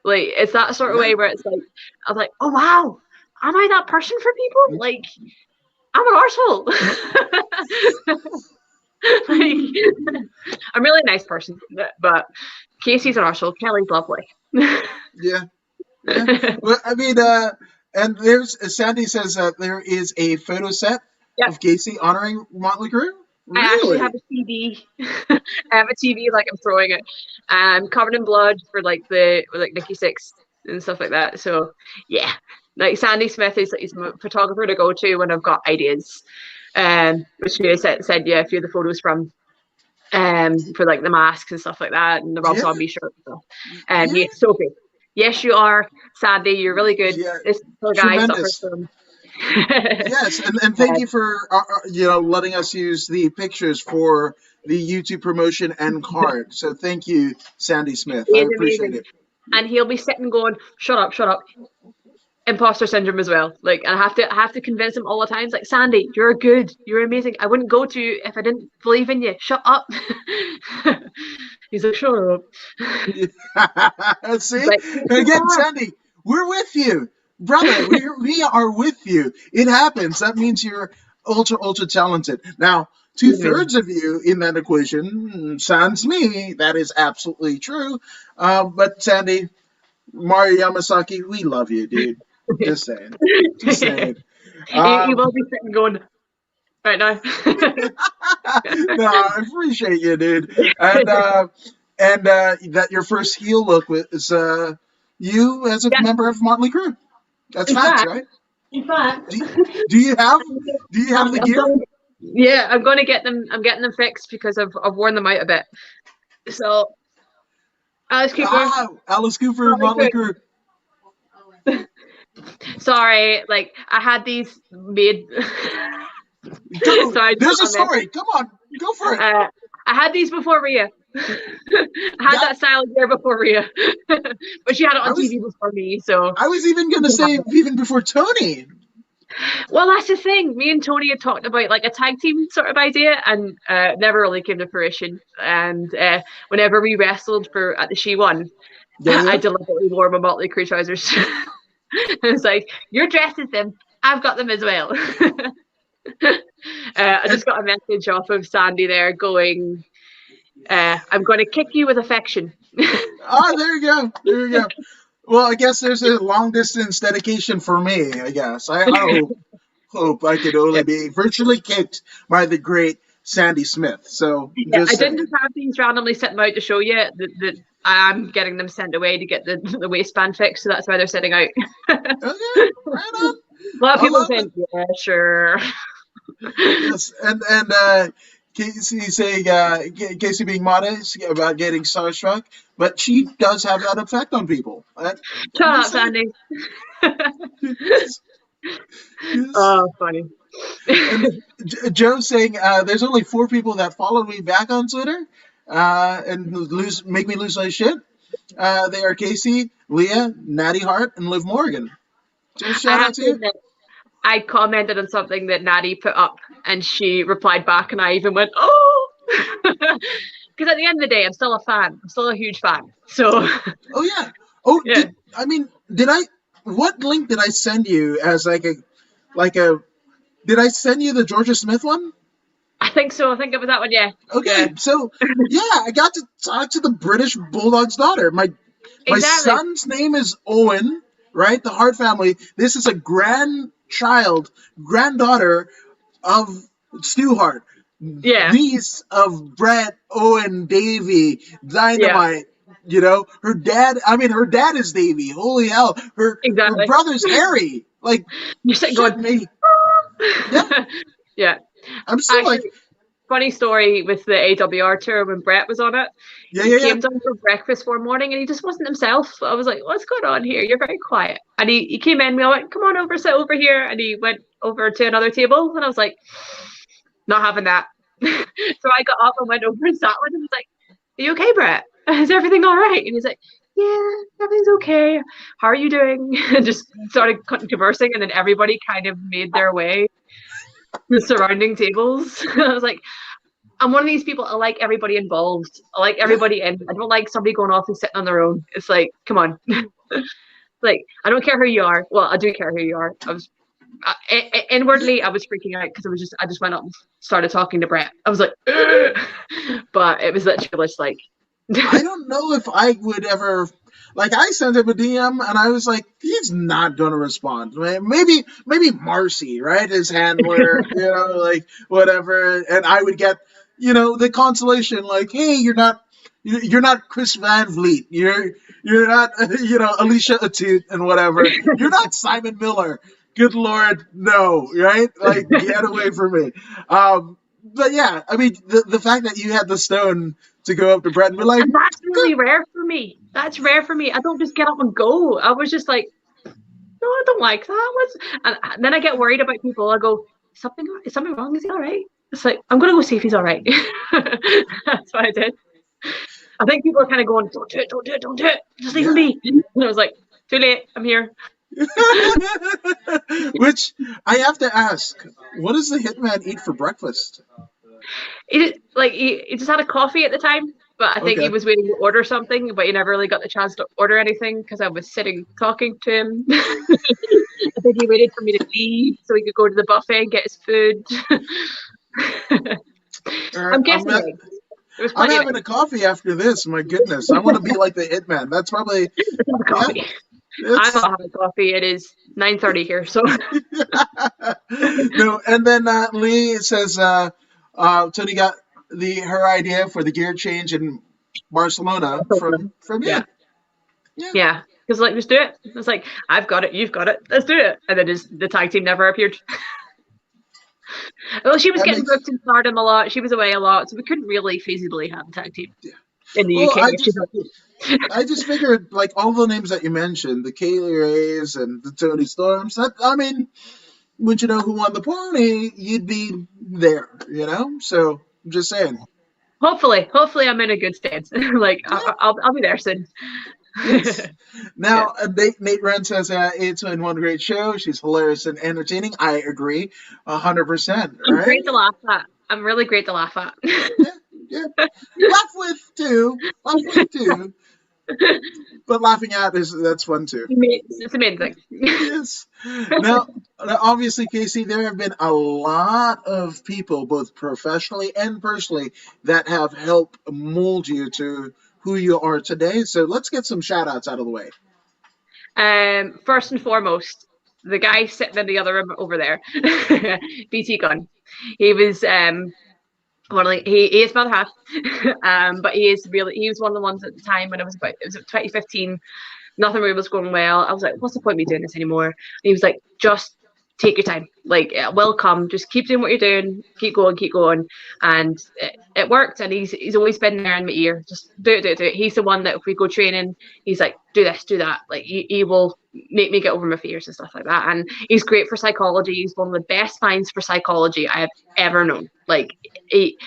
Like, it's that sort of way where it's like, I was like, oh wow, am I that person for people? Like, I'm an arsehole. Like, I'm really a nice person, but Kasey's an arsehole. Kelly's lovely. Yeah. Well, I mean, and there's Sandy says there is a photo set of Kasey honoring Motley Crue. Really? I actually have a TV. I have a TV, like I'm throwing it, covered in blood for like Nikki Sixx and stuff like that. So yeah, like Sandy Smith is my photographer to go to when I've got ideas. Which she said a few of the photos from for like the masks and stuff like that, and the Rob Zombie shirt. So, yes, so good. Yes, you are, Sandy. You're really good. Yeah, this poor guy suffers from. Yes, and thank you for letting us use the pictures for the YouTube promotion and card. So thank you, Sandy Smith. I appreciate it. And he'll be sitting going, shut up. Imposter syndrome as well. Like, I have to convince him all the time. It's like, Sandy, you're good. You're amazing. I wouldn't go to you if I didn't believe in you. Shut up. He's like, shut up. See? Like, again, Sandy, we're with you. Brother, we are with you. It happens. That means you're ultra talented. Now, 2/3 of you in that equation, sans me, that is absolutely true. But Sandy, Mario Yamasaki, we love you, dude. Just saying. You will be sitting going right now. No, I appreciate you, dude. And that your first heel look is you as a member of Motley Crue. That's facts, right? In fact, do you have the gear? I'm going to get them. I'm getting them fixed because I've worn them out a bit. So, Alice Cooper, Motley Crue. Sorry, like I had these made. Sorry, there's a story. Come on, go for it. I had these before Rhea. I had that style gear before Rhea, but she had it on TV before me. So I was even going to say even before Tony. Well, that's the thing. Me and Tony had talked about like a tag team sort of idea, and never really came to fruition. And whenever we wrestled at the She One, I Yeah. deliberately wore my Motley Crue trousers. It's like, you're dressed as them. I've got them as well. I just got a message off of Sandy there going, I'm going to kick you with affection. Oh, there you go. There you go. Well, I guess there's a long distance dedication for me, I guess. I hope I could only be virtually kicked by the great Sandy Smith. So I didn't have these randomly sitting out to show you that I'm getting them sent away to get the waistband fixed, so that's why they're sitting out. Okay, right on. A lot of people think, yeah, sure. Yes, and Kasey saying Kasey being modest about getting starstruck, but she does have that effect on people. Shut up, Sandy. Yes. Oh, funny. And Joe saying there's only 4 people that follow me back on Twitter and make me lose my shit. They are Kasey, Leah, Natty Hart, and Liv Morgan. Just shout out to you. I commented on something that Natty put up, and she replied back, and I even went, oh! Because at the end of the day, I'm still a fan. I'm still a huge fan. So. Oh, yeah. Oh, yeah. What link did I send you as did I send you the Georgia Smith one? I think so. I think it was that one, yeah. Okay, yeah. So, yeah, I got to talk to the British Bulldog's daughter. My son's name is Owen, right? The Hart family. This is a granddaughter of Stu Hart. Yeah. Niece of Brett, Owen, Davey, Dynamite. Yeah. Her dad is Davey. Holy hell. Her brother's Harry. Like, you're sitting going, me. Yeah. Yeah. I'm still funny story with the AWR tour when Brett was on it. He came down for breakfast one morning and he just wasn't himself. I was like, what's going on here? You're very quiet. And he came in, we all went, come on over, sit over here. And he went over to another table and I was like, not having that. So I got up and went over and sat with him. I was like, are you okay, Brett? Is everything all right? And he's like, yeah, everything's okay. How are you doing? And just started conversing, and then everybody kind of made their way to the surrounding tables. I was like, I'm one of these people, I like everybody involved. I like everybody in. I don't like somebody going off and sitting on their own. It's like, come on. Like, I don't care who you are. Well, I do care who you are. I was inwardly, I was freaking out because I just went up and started talking to Brett. I was like, ugh! But it was literally just like. I don't know if I would ever, I sent him a DM and I was like, he's not going to respond. Maybe Marcy, right? His handler, whatever. And I would get, the consolation, like, hey, you're not Chris Van Vliet. You're not, Alicia Atut and whatever. You're not Simon Miller. Good Lord, no, right? Like, get away from me. But yeah, I mean, the fact that you had the stone to go up to Brett and be like, and that's really rare for me. That's rare for me. I don't just get up and go. I was just like, no, I don't like that. And then I get worried about people. I go, is something wrong? Is he all right? It's like, I'm going to go see if he's all right. That's what I did. I think people are kind of going, don't do it. Just leave him be. And I was like, too late. I'm here. Which I have to ask, what does the hitman eat for breakfast? He just had a coffee at the time, but I think he was waiting to order something, but he never really got the chance to order anything because I was sitting talking to him. I think he waited for me to leave so he could go to the buffet and get his food. I'm guessing I'm having a coffee after this. My goodness, I want to be like the hitman. That's probably coffee. I'm not having coffee. It is 9:30 here, so. No, and then Lee says Tony got her idea for the gear change in Barcelona from you. Yeah, because just do it. It's like, I've got it, you've got it, let's do it. And then the tag team never appeared. Well, she was getting booked in Stardom a lot. She was away a lot, so we couldn't really feasibly have a tag team in the UK. I just figured, all the names that you mentioned, the Kaylee Rays and the Tony Storms, when you know who won the pony, you'd be there, So I'm just saying. Hopefully I'm in a good stance. I'll be there soon. Yes. Now, Nate Wren says it's been one great show. She's hilarious and entertaining. I agree, 100%. I'm Right? great to laugh at. I'm really great to laugh at. Yeah. Laugh with too. But laughing at that's fun too. It's the main thing. Yes. Now, obviously, Kasey, there have been a lot of people, both professionally and personally, that have helped mold you to who you are today. So let's get some shout outs out of the way. First and foremost, the guy sitting in the other room over there, BT Gunn. He was he is my other half, but he was one of the ones at the time when it was 2015. Nothing really was going well. I was like, what's the point of me doing this anymore? And he was like, just take your time. Like, it will come. Just keep doing what you're doing. Keep going. And it worked. And he's always been there in my ear. Just do it. He's the one that if we go training, he's like, do this, do that. Like, he will make me get over my fears and stuff like that. And he's great for psychology. He's one of the best minds for psychology I have ever known. Like he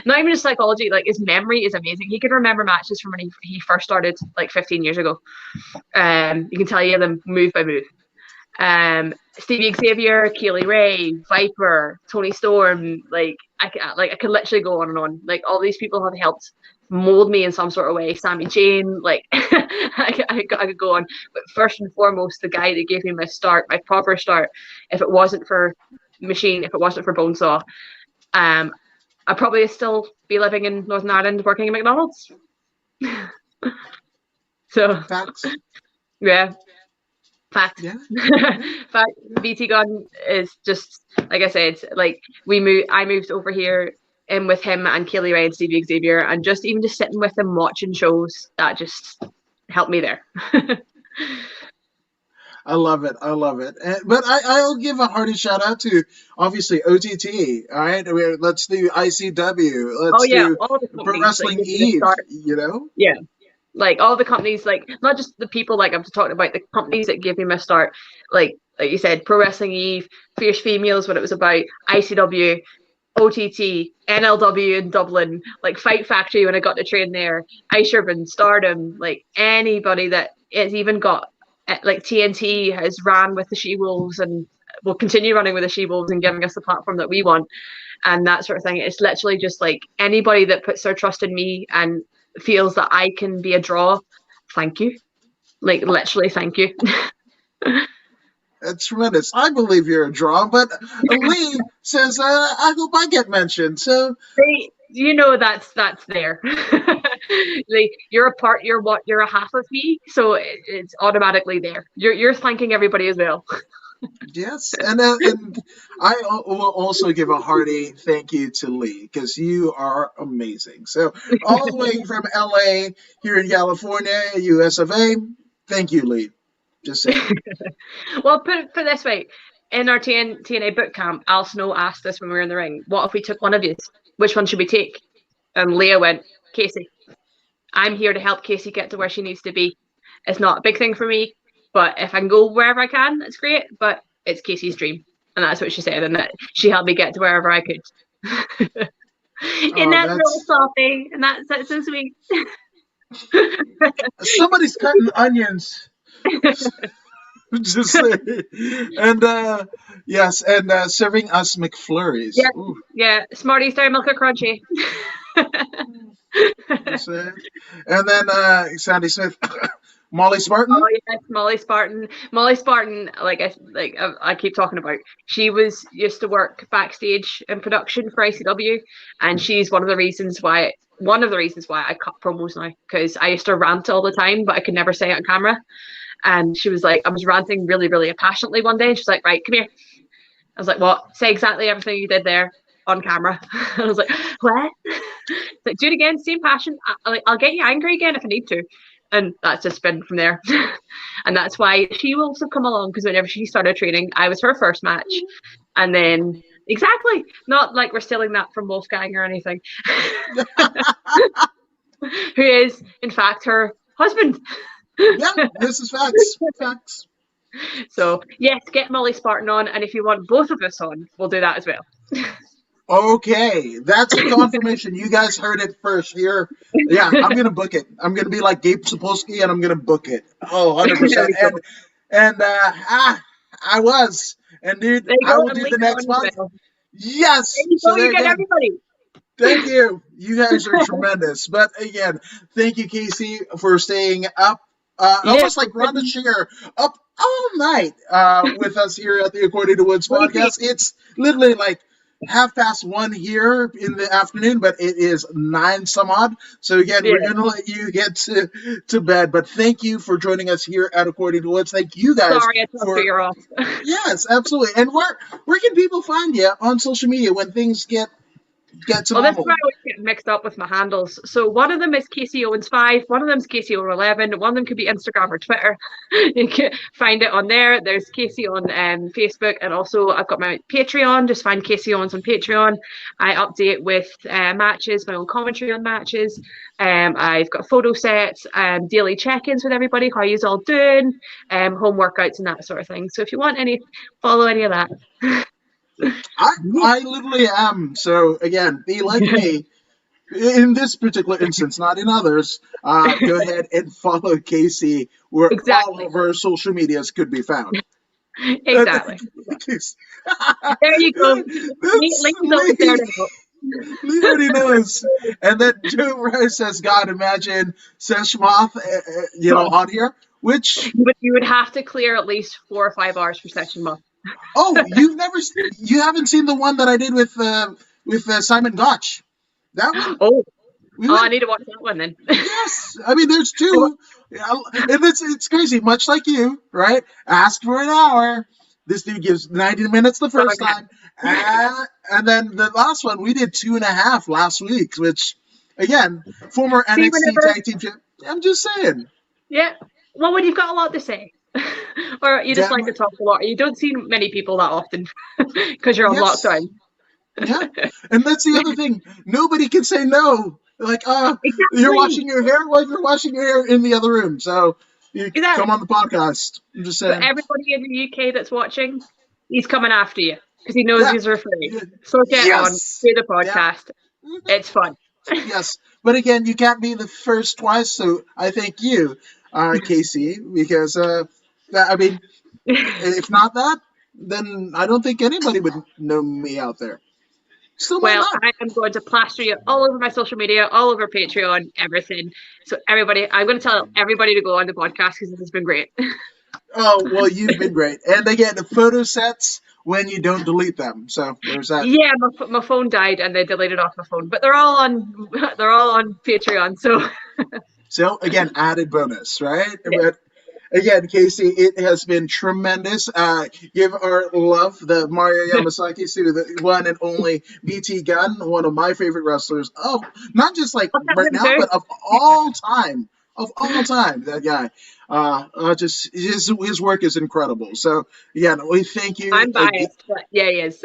not even just psychology, like his memory is amazing. He can remember matches from when he first started like 15 years ago. You can tell you them move by move. Stevie Xavier, Keely Ray, Viper, Tony Storm, I could literally go on and on. Like, all these people have helped mold me in some sort of way. Sammy Jane, like I could go on. But first and foremost, the guy that gave me my proper start, if it wasn't for Machine, if it wasn't for Bonesaw, I'd probably still be living in Northern Ireland working at McDonald's. So Facts. Yeah. Fact. Yeah. Fact. BT Gun is just, like I said, like I moved over here in with him and Keely Ray and Stevie Xavier, and just sitting with them watching shows, that just helped me there. I love it. But I'll give a hearty shout out to, obviously, OTT. All right, let's do ICW. Let's do Pro Wrestling Eve. Yeah. Like, all the companies, like, not just the people, like I'm talking about, the companies that gave me my start, like you said, Pro Wrestling Eve, Fierce Females, what it was about, ICW, OTT, NLW in Dublin, like Fight Factory when I got to train there, Ice Urban, Stardom, like anybody that has even got, like TNT has ran with the She-Wolves and will continue running with the She-Wolves and giving us the platform that we want and that sort of thing. It's literally just like anybody that puts their trust in me and feels that I can be a draw, thank you. Like, literally, thank you. That's tremendous. I believe you're a draw, but Lee says, I hope I get mentioned. So that's there. Like, you're a part, you're a half of me, so it's automatically there. You're thanking everybody as well. Yes, and I will also give a hearty thank you to Lee, because you are amazing. So, all the way from LA here in California, US of A, thank you, Lee. Just saying. Well, put it this way. In our TNA boot camp, Al Snow asked us when we were in the ring, what if we took one of you? Which one should we take? And Leah went, Kasey. I'm here to help Kasey get to where she needs to be. It's not a big thing for me, but if I can go wherever I can, that's great. But it's Kasey's dream. And that's what she said. And that she helped me get to wherever I could. And that's real salty. And that's so sweet. Somebody's cutting onions. Just say. And yes, and serving us McFlurries. Yeah, yeah. Smarties, Dairy Milk, or Crunchy. And then Sandy Smith, Molly Spartan. Oh yes, Molly Spartan. Molly Spartan, I keep talking about. She used to work backstage in production for ICW, and she's one of the reasons why I cut promos now, because I used to rant all the time, but I could never say it on camera. And she was like, I was ranting really, really passionately one day, and she's like, right, come here. I was like, what? Say exactly everything you did there on camera. I was like, what? It's like, do it again, same passion. I'll get you angry again if I need to. And that's just been from there. And that's why she will also come along, because whenever she started training, I was her first match. And then, exactly, not like we're stealing that from Wolfgang or anything. Who is, in fact, her husband. Yeah, this is facts. So, yes, get Molly Spartan on. And if you want both of us on, we'll do that as well. Okay, that's a confirmation. You guys heard it first here. Yeah, I'm gonna book it. I'm gonna be like Gabe Sapolsky, and I'm gonna book it. Oh, There 100%. we go. And I was, and dude, There you I go. will And do the later next on as month. well. Yes. There you So go. there You get again. everybody. Thank you. You guys are tremendous. But again, thank you, Kasey, for staying up, Yeah. almost like Rhonda Shear, up all night with us here at the According to Woods podcast. It's literally like 1:30 here in the afternoon, but it is 9 some odd. So again, we're going to let you get to bed. But thank you for joining us here at According to Woods. Thank you guys Sorry, I took your off. Yes, absolutely. And where can people find you on social media when things get to Well, this is normal? where I always get mixed up with my handles. So one of them is Kasey Owens 5, one of them is Kasey Owens 11, one of them could be Instagram or Twitter. You can find it on there. There's Kasey on Facebook, and also I've got my Patreon. Just find Kasey Owens on Patreon. I update with matches, my own commentary on matches. I've got photo sets, daily check-ins with everybody, how you's all doing, home workouts and that sort of thing. So if you want follow any of that. I literally am. So again, be like me. In this particular instance, not in others, go ahead and follow Kasey where all of her social medias could be found. Exactly. There you go. Lee already knows. And then Joe Rice says, God, imagine Seshmoth, on here, which... But you would have to clear at least 4 or 5 hours for Session Month. Oh, you haven't seen the one that I did with Simon Gotch. That one? Oh, I need to watch that one then. Yes, I mean there's two, and it's crazy. Much like you, right? Ask for an hour. This dude gives 90 minutes the first time, and then the last one we did 2.5 last week. Which, again, former NXT tag team champ. I'm just saying. Yeah. Well, when you've got a lot to say, or you just like to talk a lot, you don't see many people that often because you're on lockdown. Yeah, and that's the other thing. Nobody can say no. Like, exactly. You're washing your hair while you're washing your hair in the other room. So you come on the podcast. I'm just saying. But everybody in the UK that's watching, he's coming after you because he knows he's free. So get on, do the podcast. Yeah. It's fun. Yes, but again, you can't be the first twice. So I thank you, Kasey, because I mean, if not that, then I don't think anybody would know me out there. Well, I am going to plaster you all over my social media, all over Patreon, everything. So everybody, I'm going to tell everybody to go on the podcast because this has been great. Oh, well, you've been great. And again, the photo sets when you don't delete them. So there's that. Yeah, my phone died and they deleted off my phone, but they're all on Patreon. So again, added bonus, right? Yeah. But again, Kasey, it has been tremendous. Give our love, the Mario Yamasaki, to the one and only BT Gunn, one of my favorite wrestlers of not just like right now, but of all time. Of all time, that guy. Just his work is incredible. So again, we thank you. I'm biased, but yeah, he is.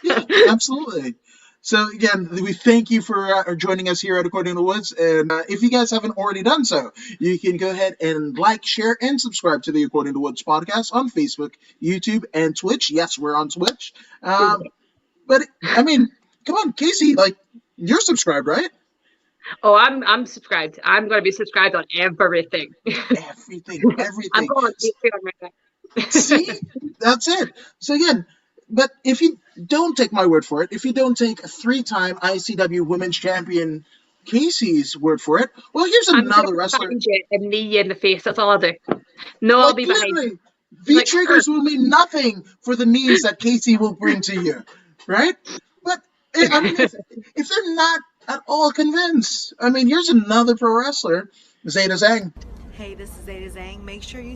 Yeah, absolutely. So again, we thank you for joining us here at According to Woods. And if you guys haven't already done so, you can go ahead and like, share, and subscribe to the According to Woods podcast on Facebook, YouTube, and Twitch. Yes, we're on Twitch. But I mean, come on, Kasey, like you're subscribed, right? Oh, I'm subscribed. I'm going to be subscribed on everything. Everything. I'm going on Patreon right now. See, that's it. So again. But if you don't take my word for it, if you don't take 3-time ICW Women's Champion Kasey's word for it, well, here's another wrestler. A knee in the face. That's all I'll do. No, I'll be behind. V-triggers will mean nothing for the knees that Kasey will bring to you, right? But I mean, if they're not at all convinced, I mean, here's another pro wrestler, Zeta Zhang. Hey, this is Zeta Zhang. Make sure you